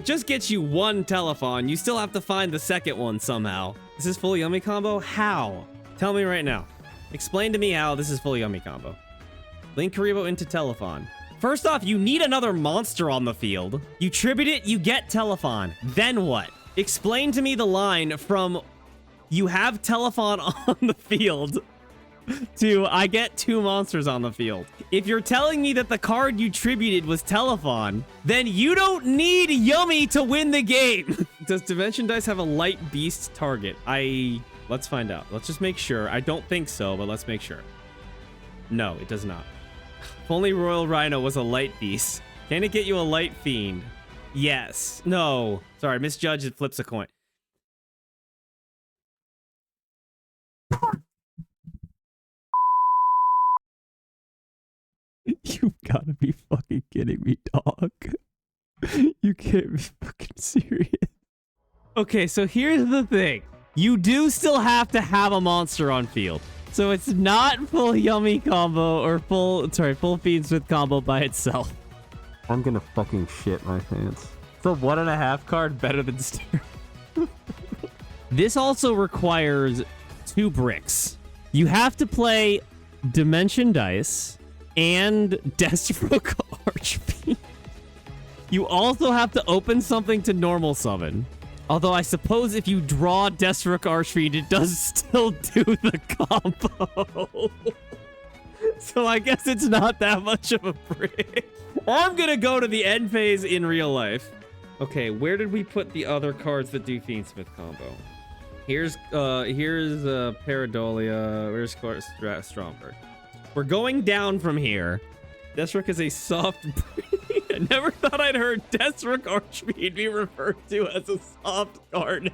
just gets you one Telephone. You still have to find the second one somehow. Is this full yummy combo? How? Tell me right now. Explain to me how this is full yummy combo. Link Karibo into Telephone. First off, you need another monster on the field. You tribute it, you get Telephone. Then what? Explain to me the line from you have Telephone on the field to I get 2 monsters on the field. If you're telling me that the card you tributed was Telephone, then you don't need Yummy to win the game. Does Dimension Dice have a light beast target? Let's find out. Let's just make sure. I don't think so, but let's make sure. No, it does not. If only Royal Rhino was a light beast. Can it get you a light fiend? Yes. No. Sorry, misjudged. It flips a coin. You gotta be fucking kidding me, dog. You can't be fucking serious. Okay, so here's the thing. You do still have to have a monster on field. So it's not full yummy combo or full Fiendsmith combo by itself. I'm gonna fucking shit my pants. It's a 1.5 card better than Starry. This also requires 2 bricks. You have to play Dimension Dice and Deathstroke Archfiend. You also have to open something to normal summon. Although I suppose if you draw Deathstroke Archfiend, it does still do the combo. So I guess it's not that much of a brick. I'm gonna go to the end phase in real life. Okay, where did we put the other cards that do Fiendsmith combo? Here's Paradolia. Where's Stromberg? We're going down from here. Deathstroke is a soft brick. I never thought I'd heard Deathstroke Archfiend be referred to as a soft card.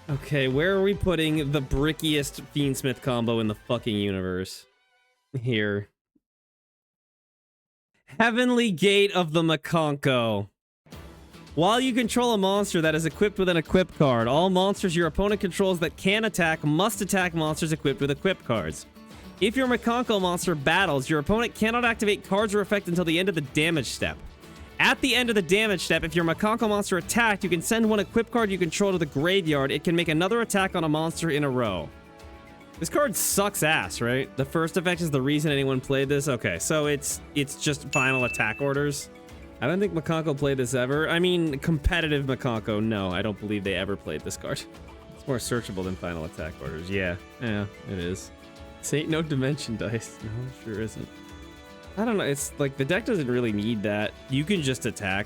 Okay, where are we putting the brickiest Fiendsmith combo in the fucking universe? Here. Heavenly Gate of the Makonko. While you control a monster that is equipped with an equip card, all monsters your opponent controls that can attack must attack monsters equipped with equip cards. If your Makonko monster battles, your opponent cannot activate cards or effect until the end of the damage step. At the end of the damage step, if your Makonko monster attacked, you can send one equip card you control to the graveyard. It can make another attack on a monster in a row. This card sucks ass, right? The first effect is the reason anyone played this? Okay, so it's just final attack orders. I don't think Makonko played this ever. I mean, competitive Makonko, no, I don't believe they ever played this card. It's more searchable than final attack orders. Yeah, it is. This ain't no Dimension Dice. No, it sure isn't. I don't know, it's like the deck doesn't really need that. You can just attack.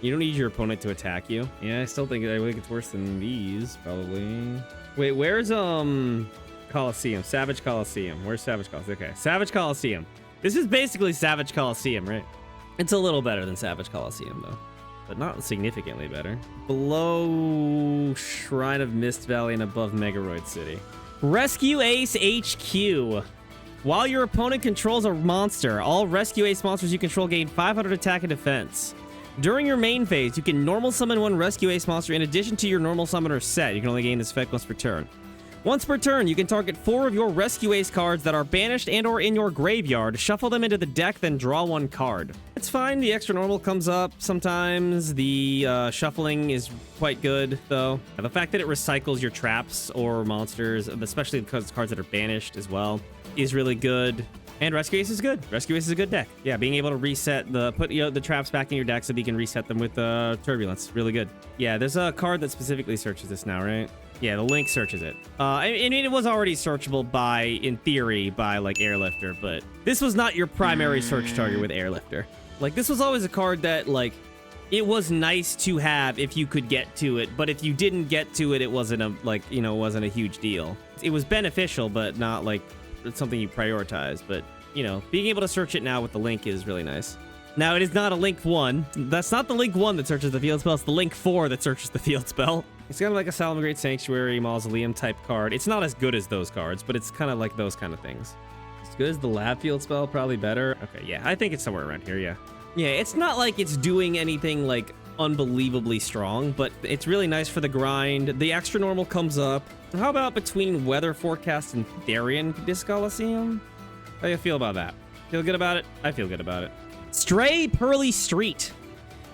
You don't need your opponent to attack you. Yeah, I think it's worse than these, probably. Wait, where's Colosseum? Savage Colosseum. Where's Savage Colosseum? Okay, Savage Colosseum. This is basically Savage Colosseum, right? It's a little better than Savage Colosseum, though, but not significantly better. Below Shrine of Mist Valley and above Megaroid City. Rescue Ace HQ. While your opponent controls a monster, all Rescue Ace monsters you control gain 500 attack and defense. During your main phase, you can normal summon one Rescue Ace monster in addition to your normal summoner set. You can only gain this effect once per turn. Once per turn, you can target 4 of your Rescue Ace cards that are banished and or in your graveyard, shuffle them into the deck, then draw 1 card. It's fine, the extra normal comes up sometimes. The shuffling is quite good, though. And the fact that it recycles your traps or monsters, especially because it's cards that are banished as well, is really good. And Rescue Ace is good. Rescue Ace is a good deck. Yeah, being able to reset the traps back in your deck so that you can reset them with Turbulence. Really good. Yeah, there's a card that specifically searches this now, right? Yeah, the Link searches it. I mean, it was already searchable in theory, by like Airlifter, but this was not your primary search target with Airlifter. Like, this was always a card that, like, it was nice to have if you could get to it, but if you didn't get to it, it wasn't a huge deal. It was beneficial, but not like something you prioritize. But, you know, being able to search it now with the Link is really nice. Now, it is not a Link 1. That's not the Link 1 that searches the field spell. It's the Link 4 that searches the field spell. It's kind of like a Salamangreat Sanctuary, Mausoleum type card. It's not as good as those cards, but it's kind of like those kind of things. As good as the Lab Field spell, probably better. Okay, yeah, I think it's somewhere around here, yeah. Yeah, it's not like it's doing anything like unbelievably strong, but it's really nice for the grind. The extra normal comes up. How about between Weather Forecast and Therion Discolosseum? How do you feel about that? Feel good about it? I feel good about it. Stray Pearly Street.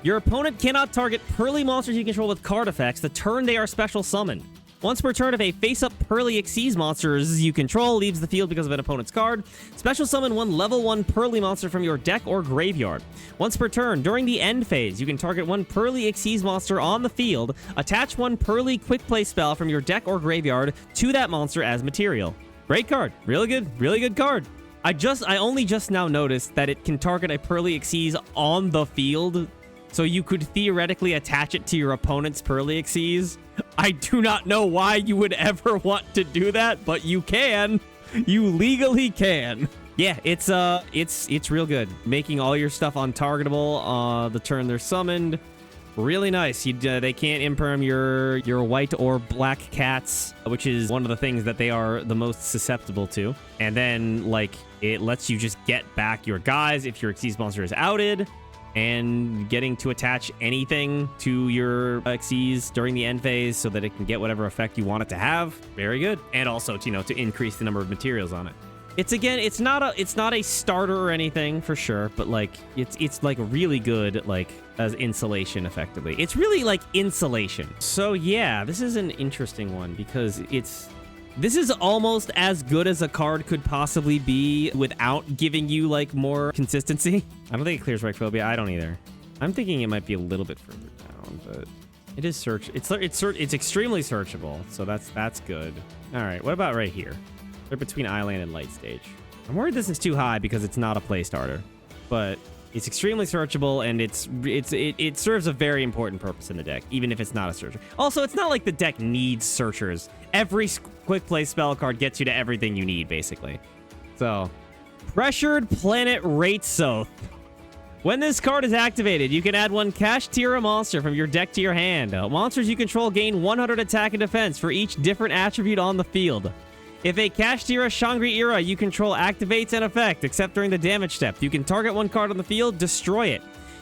Your opponent cannot target Pearly monsters you control with card effects the turn they are special summoned. Once per turn, if a face-up Pearly Xyz monsters you control leaves the field because of an opponent's card, special summon one level 1 Pearly monster from your deck or graveyard. Once per turn, during the end phase, you can target one Pearly Xyz monster on the field, attach one Pearly quick play spell from your deck or graveyard to that monster as material. Great card. Really good card. I only just now noticed that it can target a Pearly Xyz on the field, so you could theoretically attach it to your opponent's Pearly Xyz. I do not know why you would ever want to do that, but you can. You legally can. Yeah, it's real good. Making all your stuff untargetable the turn they're summoned. Really nice. They can't imperm your white or black cats, which is one of the things that they are the most susceptible to. And then, like, it lets you just get back your guys if your Xyz monster is outed. And getting to attach anything to your Xyz during the end phase so that it can get whatever effect you want it to have. Very good. And also, to increase the number of materials on it. It's not a starter or anything for sure, but like it's like really good like as insulation effectively. It's really like insulation. So yeah, this is an interesting one because this is almost as good as a card could possibly be without giving you, like, more consistency. I don't think it clears Reichphobia. I don't either. I'm thinking it might be a little bit further down, but it is search. It's extremely searchable, so that's good. All right, what about right here? They're between Island and Light Stage. I'm worried this is too high because it's not a play starter, but it's extremely searchable, and it serves a very important purpose in the deck, even if it's not a searcher. Also, it's not like the deck needs searchers. Every quick play spell card gets you to everything you need, basically. So, Pressured Planet Ratesoth. When this card is activated, you can add one Kashtira monster from your deck to your hand. Monsters you control gain 100 attack and defense for each different attribute on the field. If a Kashtira Shangri-Ira you control activates an effect, except during the damage step, you can target one card on the field, destroy it.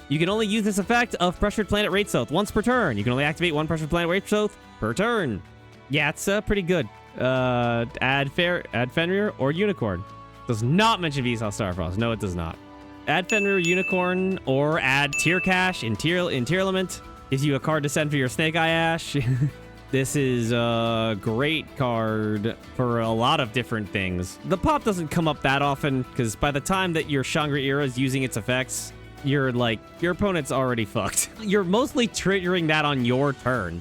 You can only use this effect of Pressured Planet Ratesoth once per turn. You can only activate one Pressured Planet Ratesoth per turn. Yeah, it's pretty good. Add Fenrir or Unicorn. Does not mention Vsauce Starfrost. No, it does not. Add Fenrir, Unicorn, or add Tear Cache in Tearlament. Gives you a card to send for your Snake Eye Ash. This is a great card for a lot of different things. The pop doesn't come up that often, because by the time that your Shangri-Ira is using its effects, your opponent's already fucked. You're mostly triggering that on your turn.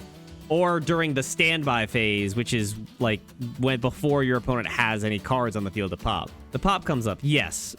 Or during the standby phase, which is like before your opponent has any cards on the field to pop. The pop comes up, yes.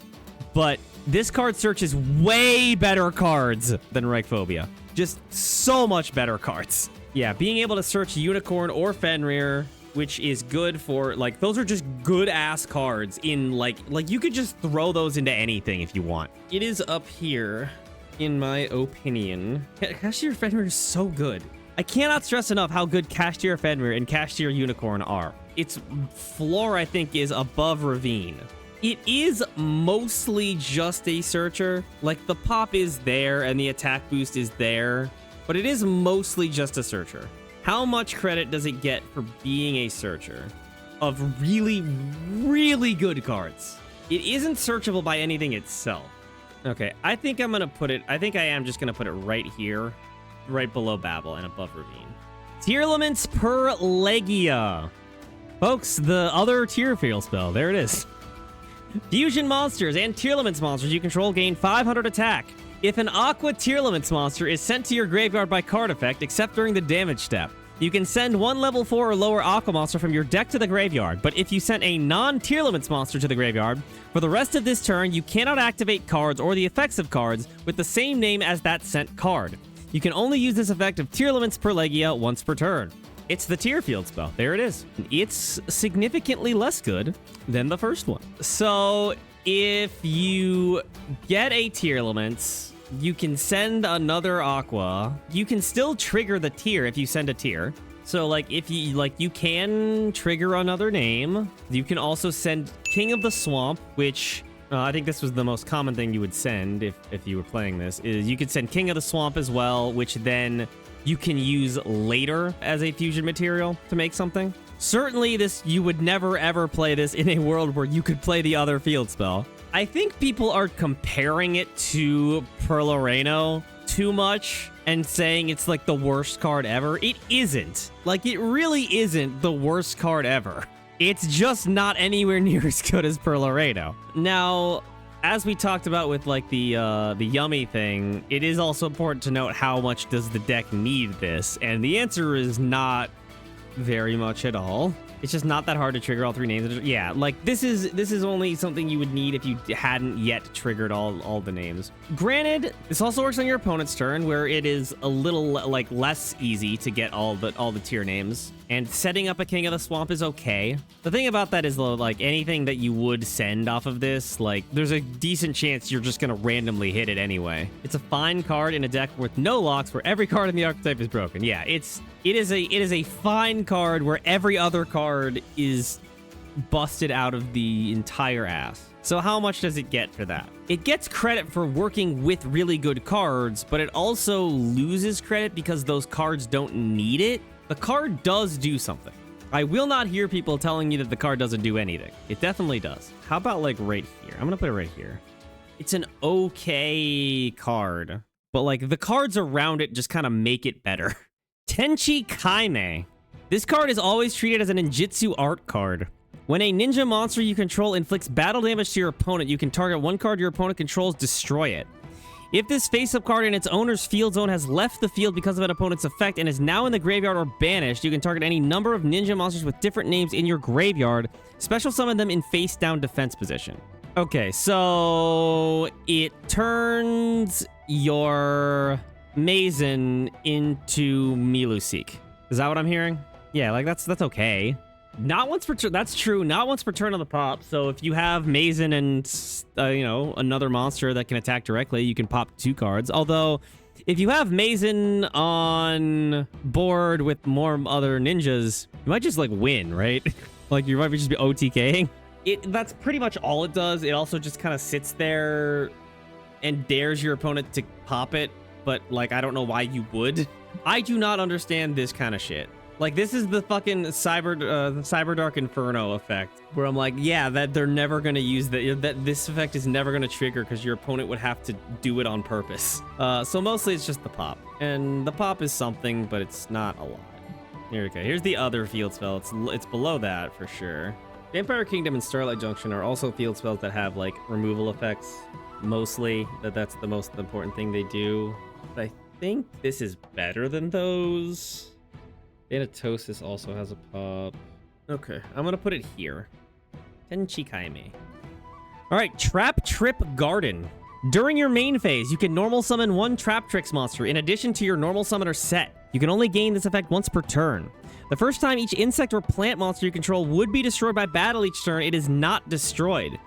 But this card searches way better cards than Reichphobia. Just so much better cards. Yeah, being able to search Unicorn or Fenrir, which is good for, like, those are just good-ass cards in, like you could just throw those into anything if you want. It is up here, in my opinion. Kashtira Fenrir is so good. I cannot stress enough how good Kashtira Fenrir and Kashtira Unicorn are. Its floor, I think, is above Ravine. It is mostly just a searcher. Like, the pop is there and the attack boost is there, but it is mostly just a searcher. How much credit does it get for being a searcher of really, really good cards? It isn't searchable by anything itself. Okay, I think I am just gonna put it right here, right below Babel and above Ravine. Tearlaments Perlereino. Folks, the other tier field spell. There it is. Fusion monsters and Tearlaments monsters you control gain 500 attack. If an Aqua Tearlaments monster is sent to your graveyard by card effect, except during the damage step, you can send one level 4 or lower Aqua monster from your deck to the graveyard, but if you sent a non-Tearlaments monster to the graveyard, for the rest of this turn, you cannot activate cards or the effects of cards with the same name as that sent card. You can only use this effect of Tearlaments Perlereino once per turn. It's the tier field spell. There it is. It's significantly less good than the first one. So if you get a Tearlaments, you can send another Aqua. You can still trigger the tier if you send a tier. So like if you can trigger another name. You can also send King of the Swamp, which I think this was the most common thing you would send if you were playing this, is you could send King of the Swamp as well, which then you can use later as a fusion material to make something. Certainly you would never ever play this in a world where you could play the other field spell. I think people are comparing it to Perlereino too much and saying it's like the worst card ever. It isn't. Like, it really isn't the worst card ever. It's just not anywhere near as good as Perlereino. Now, as we talked about with like the yummy thing, it is also important to note how much does the deck need this, and the answer is not very much at all. It's just not that hard to trigger all 3 names. Yeah, like this is only something you would need if you hadn't yet triggered all the names. Granted, this also works on your opponent's turn, where it is a little like less easy to get all the tier names. And setting up a King of the Swamp is okay. The thing about that is, like, anything that you would send off of this, like, there's a decent chance you're just gonna randomly hit it anyway. It's a fine card in a deck with no locks, where every card in the archetype is broken. Yeah, it is a fine card where every other card is busted out of the entire ass. So how much does it get for that? It gets credit for working with really good cards, but it also loses credit because those cards don't need it. The card does do something. I will not hear people telling you that the card doesn't do anything. It definitely does. How about like right here? I'm gonna put it right here. It's an okay card, but like the cards around it just kind of make it better. Tenchi Kaime. This card is always treated as a ninjutsu art card. When a ninja monster you control inflicts battle damage to your opponent, you can target one card your opponent controls, destroy it. If this face-up card in its owner's field zone has left the field because of an opponent's effect and is now in the graveyard or banished, you can target any number of ninja monsters with different names in your graveyard, special summon them in face-down defense position. Okay, so it turns your Mazen into Miluseek. Is that what I'm hearing? Yeah, like that's okay. Not once per turn. That's true. Not once per turn on the pop. So if you have Mazen and you know, another monster that can attack directly, you can pop 2 cards. Although, if you have Mazen on board with more other ninjas, you might just like win, right? Like you might just be OTKing. That's pretty much all it does. It also just kind of sits there and dares your opponent to pop it. But like, I don't know why you would. I do not understand this kind of shit. Like, this is the fucking Cyber Dark Inferno effect, where I'm like, yeah, that they're never gonna use that this effect is never gonna trigger because your opponent would have to do it on purpose. So mostly it's just the pop, and the pop is something, but it's not a lot. Here we go. Here's the other field spell. It's below that for sure. Vampire Kingdom and Starlight Junction are also field spells that have like removal effects. Mostly, that's the most important thing they do. But I think this is better than those. Thanatosis also has a pop. Okay, I'm gonna put it here. Tenchi Kaime. Alright, Trap Trip Garden. During your main phase, you can normal summon 1 Trap Tricks monster in addition to your normal summoner set. You can only gain this effect once per turn. The first time each insect or plant monster you control would be destroyed by battle each turn, it is not destroyed.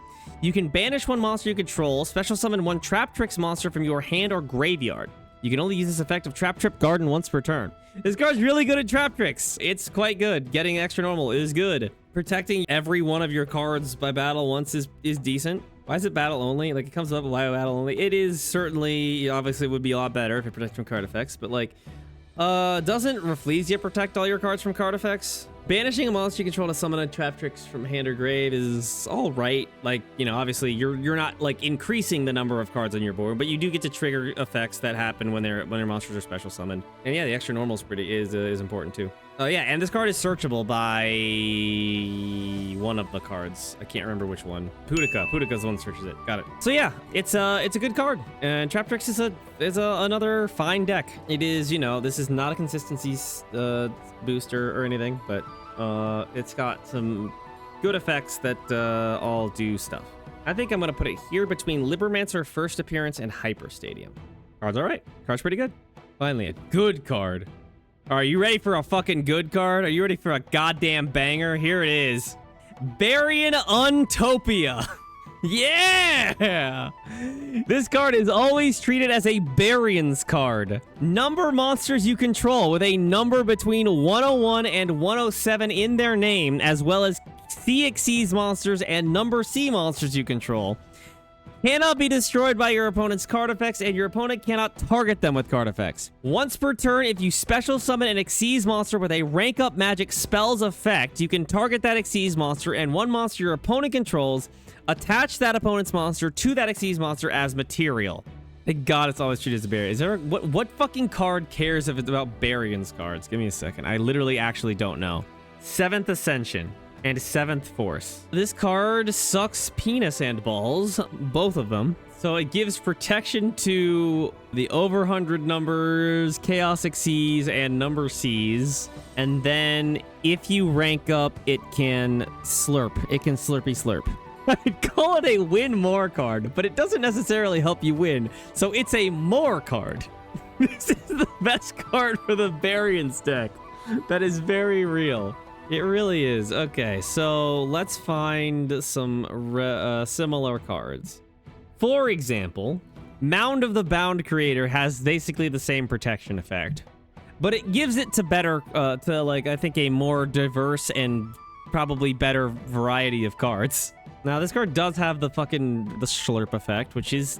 You can banish 1 monster you control, special summon 1 Trap Tricks monster from your hand or graveyard. You can only use this effect of Trap Trip Garden once per turn. This card's really good at trap tricks. It's quite good. Getting extra normal is good. Protecting every one of your cards by battle once is decent. Why is it battle only? Like, it comes up with battle only. It is certainly, obviously, would be a lot better if it protects from card effects, but like, doesn't Rafflesia protect all your cards from card effects? Banishing a monster you control to summon a Trap Tricks from hand or grave is all right. Like, you know, obviously you're not like increasing the number of cards on your board, but you do get to trigger effects that happen when their monsters are special summoned. And yeah, the extra normal is important too. Oh yeah, and this card is searchable by one of the cards. I can't remember which one. Pudika's the one that searches it. Got it. So yeah, it's a good card, and Trap Tricks is another fine deck. It is, you know, this is not a consistency booster or anything, but it's got some good effects that all do stuff. I think I'm gonna put it here between Libromancer First Appearance and Hyper Stadium. Card's all right. Card's pretty good. Finally, a good card. Are you ready for a fucking good card? Are you ready for a goddamn banger? Here it is. Barian Untopia. Yeah! This card is always treated as a Barian's card. Number monsters you control with a number between 101 and 107 in their name, as well as C Xyz monsters and number C monsters you control cannot be destroyed by your opponent's card effects, and your opponent cannot target them with card effects. Once per turn, if you special summon an Xyz monster with a rank up magic spells effect, you can target that Xyz monster and one monster your opponent controls, attach that opponent's monster to that Xyz monster as material. Thank God it's always treated as a barrier. Is there what fucking card cares if it's about Barion's cards? Give me a second. I literally actually don't know. 7th Ascension and 7th Force. This card sucks penis and balls, both of them. So it gives protection to the over 100 numbers, Chaos Xyz, and number Cs. And then if you rank up, it can slurp. It can slurpy slurp. I'd call it a win more card, but it doesn't necessarily help you win. So it's a more card. This is the best card for the Barion's deck. That is very real. It really is. Okay, so let's find some similar cards. For example, Mound of the Bound Creator has basically the same protection effect, but it gives it to better, to like, I think a more diverse and probably better variety of cards. Now, this card does have the slurp effect, which is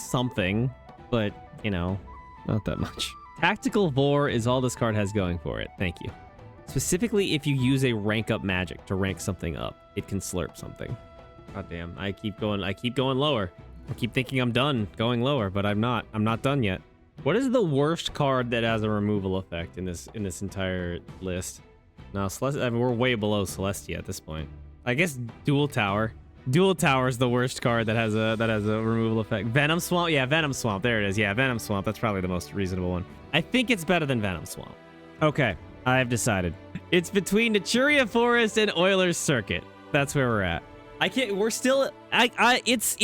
something, but, you know, not that much. Tactical Vor is all this card has going for it. Thank you. Specifically, if you use a rank up magic to rank something up, it can slurp something. God damn, I keep going lower. I keep thinking I'm done going lower, but I'm not. I'm not done yet. What is the worst card that has a removal effect in this entire list? No, Celestia, I mean, we're way below Celestia at this point. I guess Dual Tower. Dual Tower is the worst card that has a removal effect. Venom Swamp? Yeah, Venom Swamp. There it is. Yeah, Venom Swamp. That's probably the most reasonable one. I think it's better than Venom Swamp. Okay, I've decided. It's between Naturia Forest and Euler's Circuit. That's where we're at. I can't. We're still. It's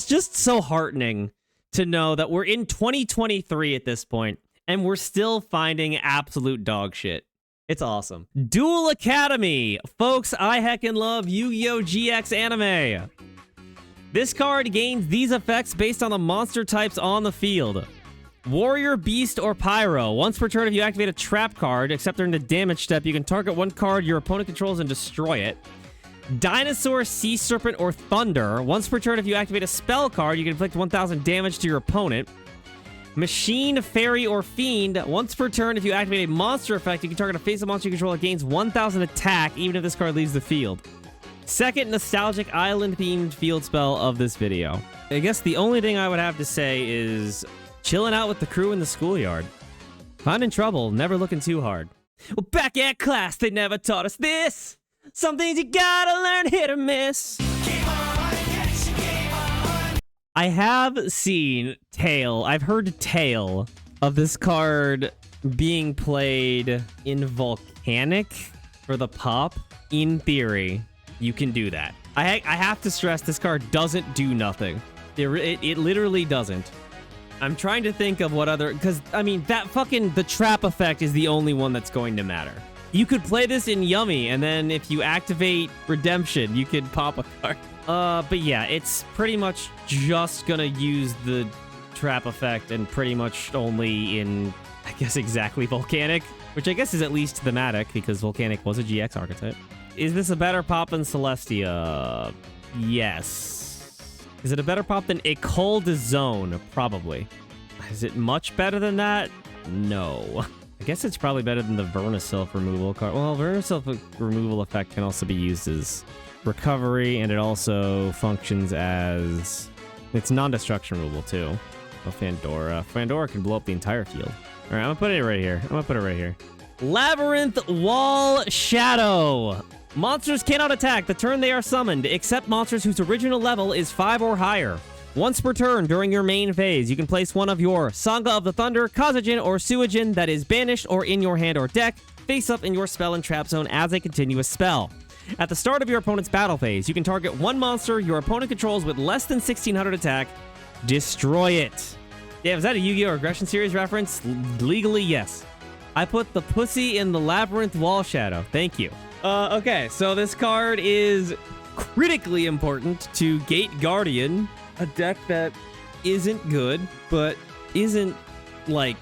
just so heartening to know that we're in 2023 at this point, and we're still finding absolute dog shit. It's awesome. Duel Academy. Folks, I heckin' love Yu-Gi-Oh! GX anime. This card gains these effects based on the monster types on the field. Warrior, Beast, or Pyro. Once per turn, if you activate a trap card, except during the damage step, you can target one card your opponent controls and destroy it. Dinosaur, Sea Serpent, or Thunder. Once per turn, if you activate a spell card, you can inflict 1,000 damage to your opponent. Machine, Fairy, or Fiend. Once per turn, if you activate a monster effect, you can target a face-up monster you control that gains 1,000 attack, even if this card leaves the field. Second nostalgic island-themed field spell of this video. I guess the only thing I would have to say is chilling out with the crew in the schoolyard. Finding trouble, never looking too hard. Well, back at class, they never taught us this. Some things you gotta learn, hit or miss. I have seen I've heard tale of this card being played in Volcanic for the pop. In theory, you can do that. I have to stress, this card doesn't do nothing. It literally doesn't. I'm trying to think of what other, because, I mean, the trap effect is the only one that's going to matter. You could play this in Yummy, and then if you activate Redemption, you could pop a card. But yeah, it's pretty much just gonna use the trap effect and pretty much only in, I guess, exactly Volcanic, which I guess is at least thematic because Volcanic was a GX archetype. Is this a better pop than Celestia? Yes. Is it a better pop than Ecole de Zone? Probably. Is it much better than that? No. I guess it's probably better than the Vernisylph removal card. Well, Vernisylph removal effect can also be used as recovery, and it also functions as... It's non-destruction removal, too. Oh, Fandora. Fandora can blow up the entire field. All right, I'm gonna put it right here. Labyrinth Wall Shadow. Monsters cannot attack the turn they are summoned, except monsters whose original level is 5 or higher. Once per turn during your main phase, you can place one of your Sanga of the Thunder, Kazajin, or Suijin that is banished or in your hand or deck face up in your spell and trap zone as a continuous spell. At the start of your opponent's battle phase, you can target one monster your opponent controls with less than 1,600 attack, destroy it. Damn, is that a Yu-Gi-Oh! Regression Series reference? Legally, yes. I put the pussy in the Labyrinth Wall Shadow. Thank you. Okay, so this card is critically important to Gate Guardian, a deck that isn't good, but isn't, like,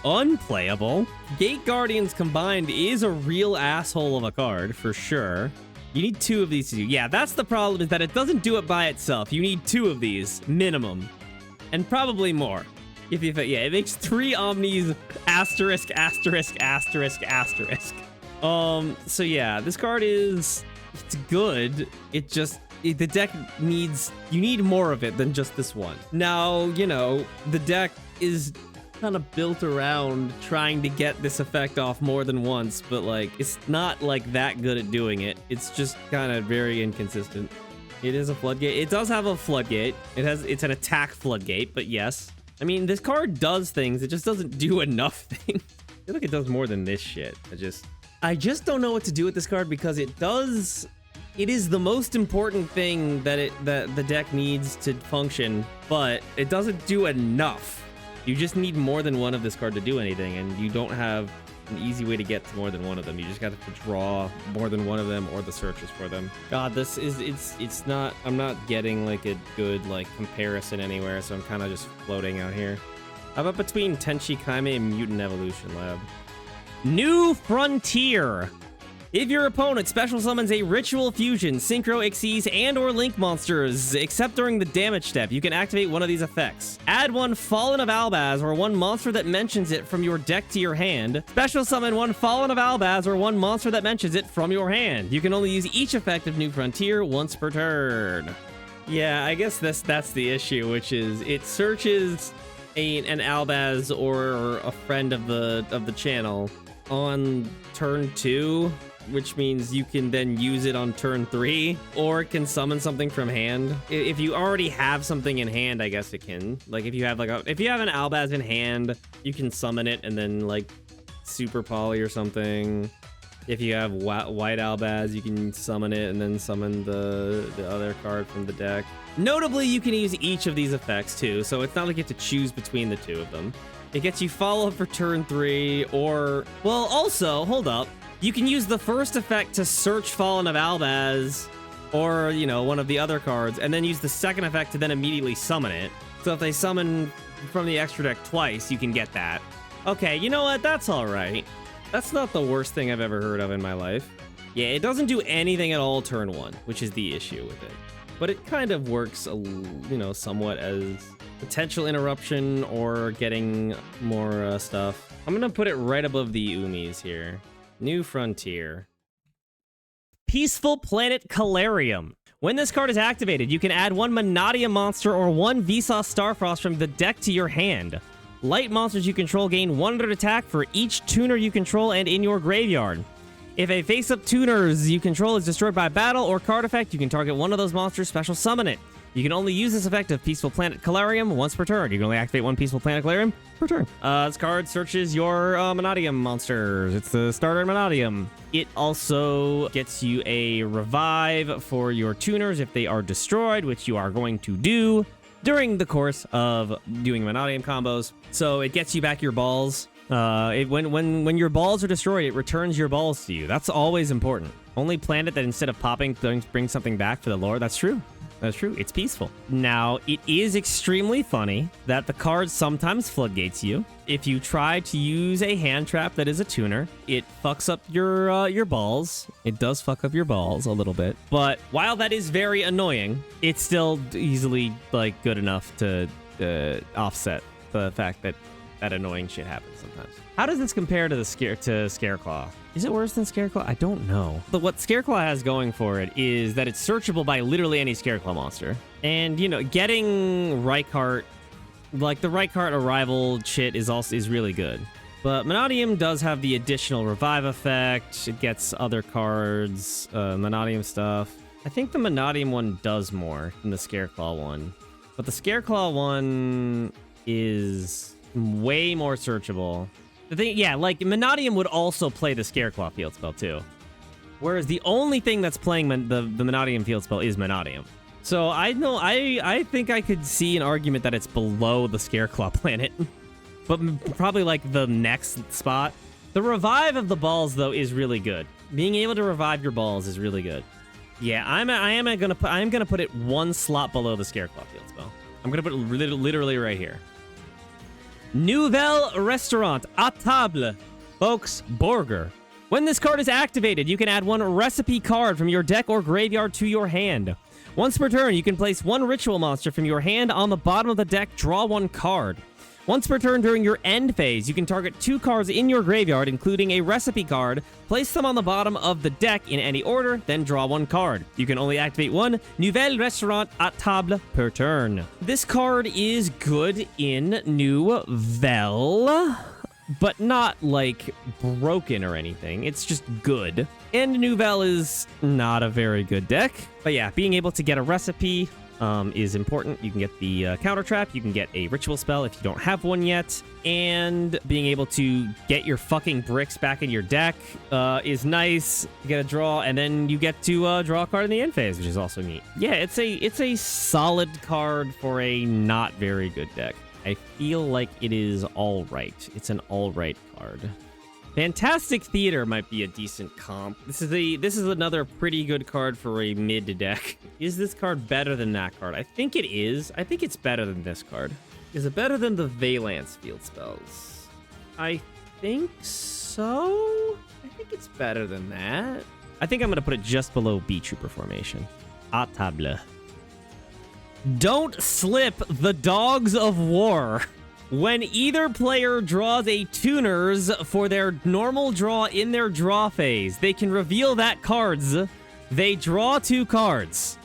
unplayable. Gate Guardians combined is a real asshole of a card, for sure. You need 2 of these to do. Yeah, that's the problem, is that it doesn't do it by itself. You need 2 of these, minimum. And probably more. Yeah, it makes 3 Omnis, asterisk, asterisk, asterisk, asterisk. So yeah, this card it's good. The deck you need more of it than just this one. Now, you know, the deck is kind of built around trying to get this effect off more than once, but like, it's not like that good at doing it. It's just kind of very inconsistent. It is a floodgate. It does have a floodgate. It's an attack floodgate, but yes. I mean, this card does things. It just doesn't do enough things. I feel like it does more than this shit. I just don't know what to do with this card, because it is the most important thing that the deck needs to function, but it doesn't do enough. You just need more than one of this card to do anything, and you don't have an easy way to get to more than one of them. You just got to draw more than one of them, or the searches for them. God, it's not, I'm not getting like a good like comparison anywhere, so I'm kind of just floating out here. How about between Tenchi Kaime and Mutant Evolution Lab? New Frontier. If your opponent special summons a Ritual Fusion, Synchro, Xyz, and or Link monsters, except during the damage step, you can activate one of these effects. Add 1 Fallen of Albaz or 1 monster that mentions it from your deck to your hand. Special summon 1 Fallen of Albaz or 1 monster that mentions it from your hand. You can only use each effect of New Frontier once per turn. Yeah, I guess that's the issue, which is it searches an Albaz or a friend of the channel on turn 2, which means you can then use it on turn 3, or it can summon something from hand. If you already have something in hand, I guess it can. Like if you have an Albaz in hand, you can summon it and then like Super Poly or something. If you have white Albaz, you can summon it and then summon the other card from the deck. Notably, you can use each of these effects too, so it's not like you have to choose between the 2 of them. It gets you follow for turn 3, or, well, also, hold up. You can use the first effect to search Fallen of Albaz, or, you know, one of the other cards, and then use the second effect to then immediately summon it. So if they summon from the extra deck twice, you can get that. Okay, you know what? That's all right. That's not the worst thing I've ever heard of in my life. Yeah, it doesn't do anything at all turn 1, which is the issue with it. But it kind of works, you know, somewhat as potential interruption or getting more stuff. I'm gonna put it right above the Umis here. New Frontier. Peaceful Planet Calarium. When this card is activated, you can add 1 Manadium monster or 1 Vsauce Starfrost from the deck to your hand. Light monsters you control gain 100 attack for each tuner you control and in your graveyard. If a face-up tuners you control is destroyed by battle or card effect, you can target one of those monsters, special summon it. You can only use this effect of Peaceful Planet Calarium once per turn. You can only activate 1 Peaceful Planet Calarium per turn. This card searches your Manadium monsters. It's the starter Manadium. It also gets you a revive for your tuners if they are destroyed, which you are going to do during the course of doing Manadium combos. So it gets you back your balls. When your balls are destroyed, it returns your balls to you. That's always important. Only planet that instead of popping brings something back for the lore. That's true. That's true. It's peaceful. Now, it is extremely funny that the card sometimes floodgates you. If you try to use a hand trap that is a tuner, it fucks up your balls. It does fuck up your balls a little bit. But while that is very annoying, it's still easily like good enough to offset the fact that annoying shit happens sometimes. How does this compare to Scareclaw? Is it worse than Scareclaw? I don't know. But what Scareclaw has going for it is that it's searchable by literally any Scareclaw monster. And, you know, getting Reichhart, like the Reichhart arrival shit is really good. But Manadium does have the additional revive effect. It gets other cards, Manadium stuff. I think the Manadium one does more than the Scareclaw one. But the Scareclaw one is way more searchable. The thing, yeah, like Manadium would also play the Scareclaw field spell too. Whereas the only thing that's playing the Manadium field spell is Manadium. So I think I could see an argument that it's below the Scareclaw planet. But probably like the next spot. The revive of the balls though is really good. Being able to revive your balls is really good. Yeah, I'm gonna put it 1 slot below the Scareclaw field spell. I'm gonna put it literally right here. Nouvelle Restaurant à table, folks, burger. When this card is activated, you can add one recipe card from your deck or graveyard to your hand. Once per turn, you can place one ritual monster from your hand on the bottom of the deck, draw one card. Once per turn during your end phase, you can target 2 cards in your graveyard, including a recipe card, place them on the bottom of the deck in any order, then draw one card. You can only activate one Nouvelle Restaurant à Table per turn. This card is good in Nouvelle, but not, like, broken or anything. It's just good. And Nouvelle is not a very good deck. But yeah, being able to get a recipe is important. You can get the counter trap. You can get a ritual spell if you don't have one yet. And being able to get your fucking bricks back in your deck is nice. You get a draw, and then you get to draw a card in the end phase, which is also neat. Yeah, it's a solid card for a not very good deck. I feel like it is all right. It's an all right card. Fantastic Theater might be a decent comp. This is another pretty good card for a mid deck. Is this card better than that card? I think it is. I think it's better than this card. Is it better than the Valence field spells? I think so. I think it's better than that. I think I'm going to put it just below Beetrooper Formation. A table. Don't slip the Dogs of War. When either player draws a Tuners for their normal draw in their draw phase, they can reveal that cards. They draw 2 cards.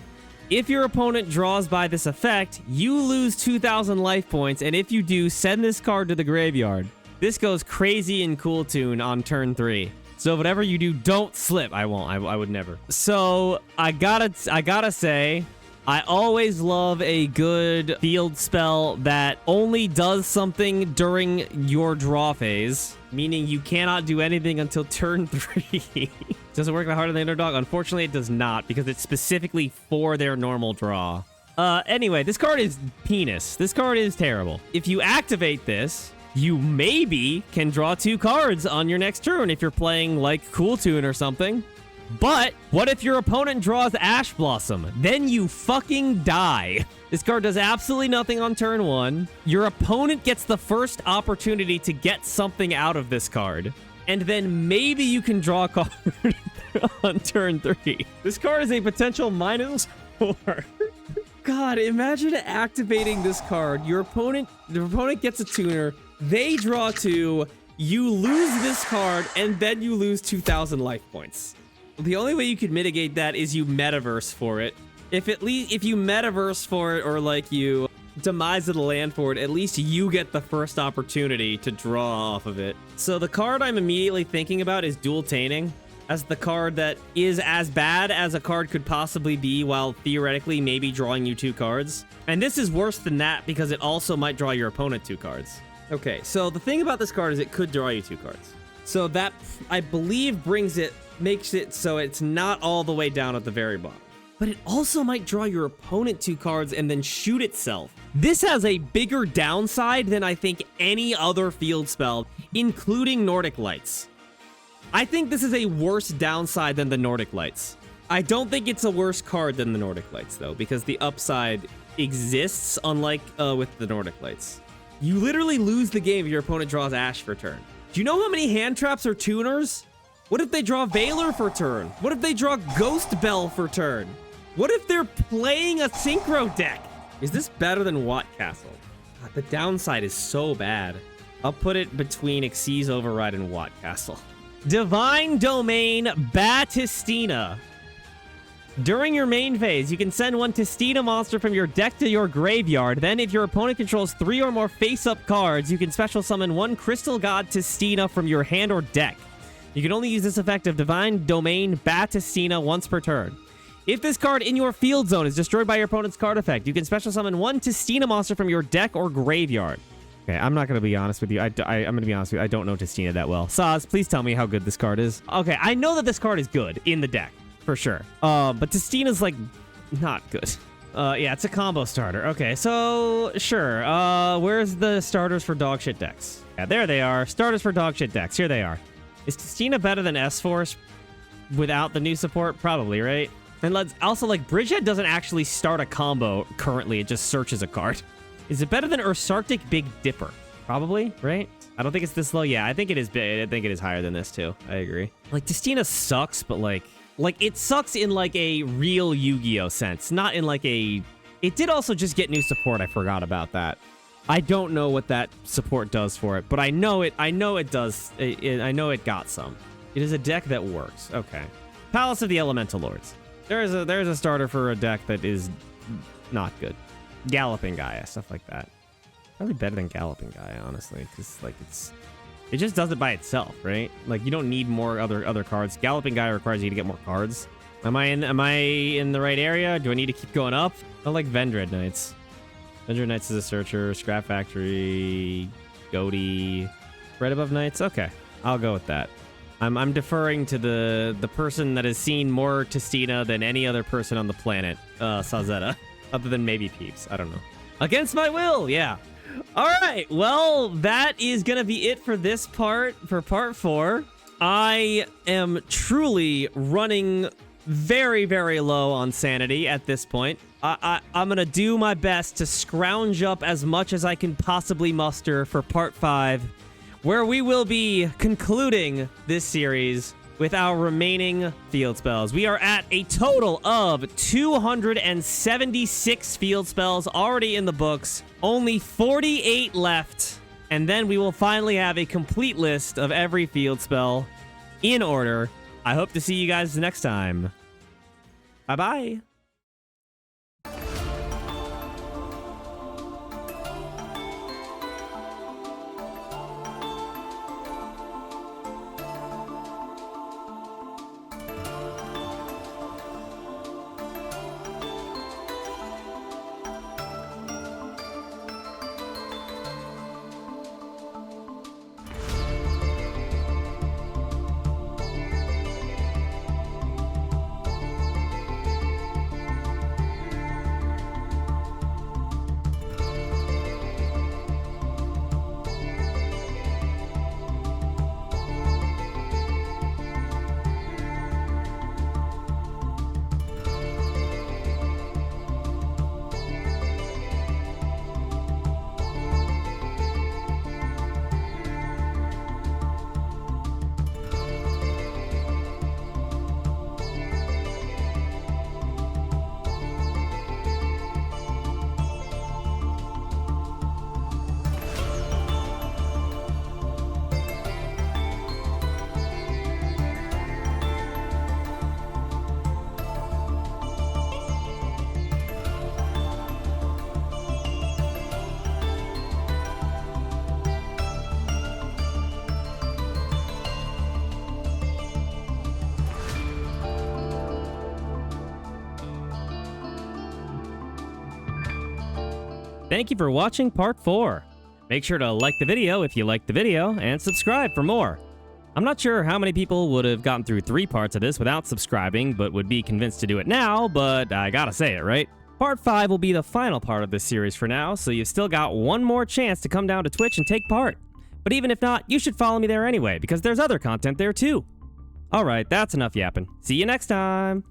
If your opponent draws by this effect, you lose 2,000 life points, and if you do, send this card to the graveyard. This goes crazy in Cool Tune on turn 3. So whatever you do, don't slip. I won't. I would never. So I gotta say, I always love a good field spell that only does something during your draw phase, meaning you cannot do anything until turn 3. Does it work that hard on the underdog? Unfortunately, it does not, because it's specifically for their normal draw. Anyway, this card is penis. This card is terrible. If you activate this, you maybe can draw 2 cards on your next turn if you're playing, like, Cool Tune or something. But what if your opponent draws Ash Blossom? Then you fucking die. This card does absolutely nothing on turn 1. Your opponent gets the first opportunity to get something out of this card. And then maybe you can draw a card on turn 3. This card is a potential -4. God, imagine activating this card. The opponent gets a tuner. They draw 2. You lose this card, and then you lose 2,000 life points. The only way you could mitigate that is you metaverse for it. If you metaverse for it, or like you demise of the land for it, at least you get the first opportunity to draw off of it. So the card I'm immediately thinking about is Dual Tainting, as the card that is as bad as a card could possibly be, while theoretically maybe drawing you 2 cards. And this is worse than that because it also might draw your opponent 2 cards. Okay, so the thing about this card is it could draw you 2 cards. So that, I believe, makes it so it's not all the way down at the very bottom. But it also might draw your opponent 2 cards and then shoot itself. This has a bigger downside than I think any other field spell, including Nordic Lights. I think this is a worse downside than the Nordic Lights. I don't think it's a worse card than the Nordic Lights, though, because the upside exists, unlike with the Nordic Lights. You literally lose the game if your opponent draws Ash for turn. Do you know how many hand traps are tuners? What if they draw Veiler for turn? What if they draw Ghost Bell for turn? What if they're playing a Synchro deck? Is this better than Watt Castle? God, the downside is so bad. I'll put it between Xyz Override and Watt Castle. Divine Domain Batistina. During your main phase, you can send one Tistina monster from your deck to your graveyard. Then, if your opponent controls 3 or more face-up cards, you can special summon one Crystal God Tistina from your hand or deck. You can only use this effect of Divine Domain Batistina once per turn. If this card in your field zone is destroyed by your opponent's card effect, you can special summon one Tistina monster from your deck or graveyard. Okay, I'm not going to be honest with you. I'm going to be honest with you. I don't know Tistina that well. Saz, please tell me how good this card is. Okay, I know that this card is good in the deck, for sure. But Tistina's, like, not good. Yeah, it's a combo starter. Okay, so, sure. Where's the starters for dogshit decks? Yeah, there they are. Starters for dogshit decks. Here they are. Is Tistina better than S-Force without the new support? Probably, right? And let's also, like, Bridgehead doesn't actually start a combo currently. It just searches a card. Is it better than Ursarctic Big Dipper? Probably, right? I don't think it's this low. Yeah, I think it is big. I think it is higher than this too. I agree. Like, Destina sucks, but like it sucks in like a real Yu-Gi-Oh sense, not in like a... It did also just get new support. I forgot about that. I don't know what that support does for it, but I know it does. I know it got some. It is a deck that works. Okay. Palace of the Elemental Lords. There's a starter for a deck that is not good. Galloping Gaia, stuff like that. Probably better than Galloping Gaia, honestly, because like it just does it by itself, right? Like, you don't need more other cards. Galloping Gaia requires you to get more cards. Am I in the right area? Do I need to keep going up? I like Vendread Knights. Vendread Knights is a searcher. Scrap Factory, Goaty, right above Knights. Okay, I'll go with that. I'm deferring to the person that has seen more Testina than any other person on the planet, Sazetta, other than maybe Peeps. I don't know. Against my will, yeah. All right, well, that is gonna be it for this part, for part 4. I am truly running very, very low on sanity at this point. I'm gonna do my best to scrounge up as much as I can possibly muster for part 5, where we will be concluding this series with our remaining field spells. We are at a total of 276 field spells already in the books, only 48 left, and then we will finally have a complete list of every field spell in order. I hope to see you guys next time. Bye-bye. Thank you for watching part 4. Make sure to like the video if you liked the video, and subscribe for more. I'm not sure how many people would have gotten through 3 parts of this without subscribing, but would be convinced to do it now, but I gotta say it, right? Part 5 will be the final part of this series for now, so you've still got one more chance to come down to Twitch and take part. But even if not, you should follow me there anyway, because there's other content there too. Alright, that's enough yapping. See you next time!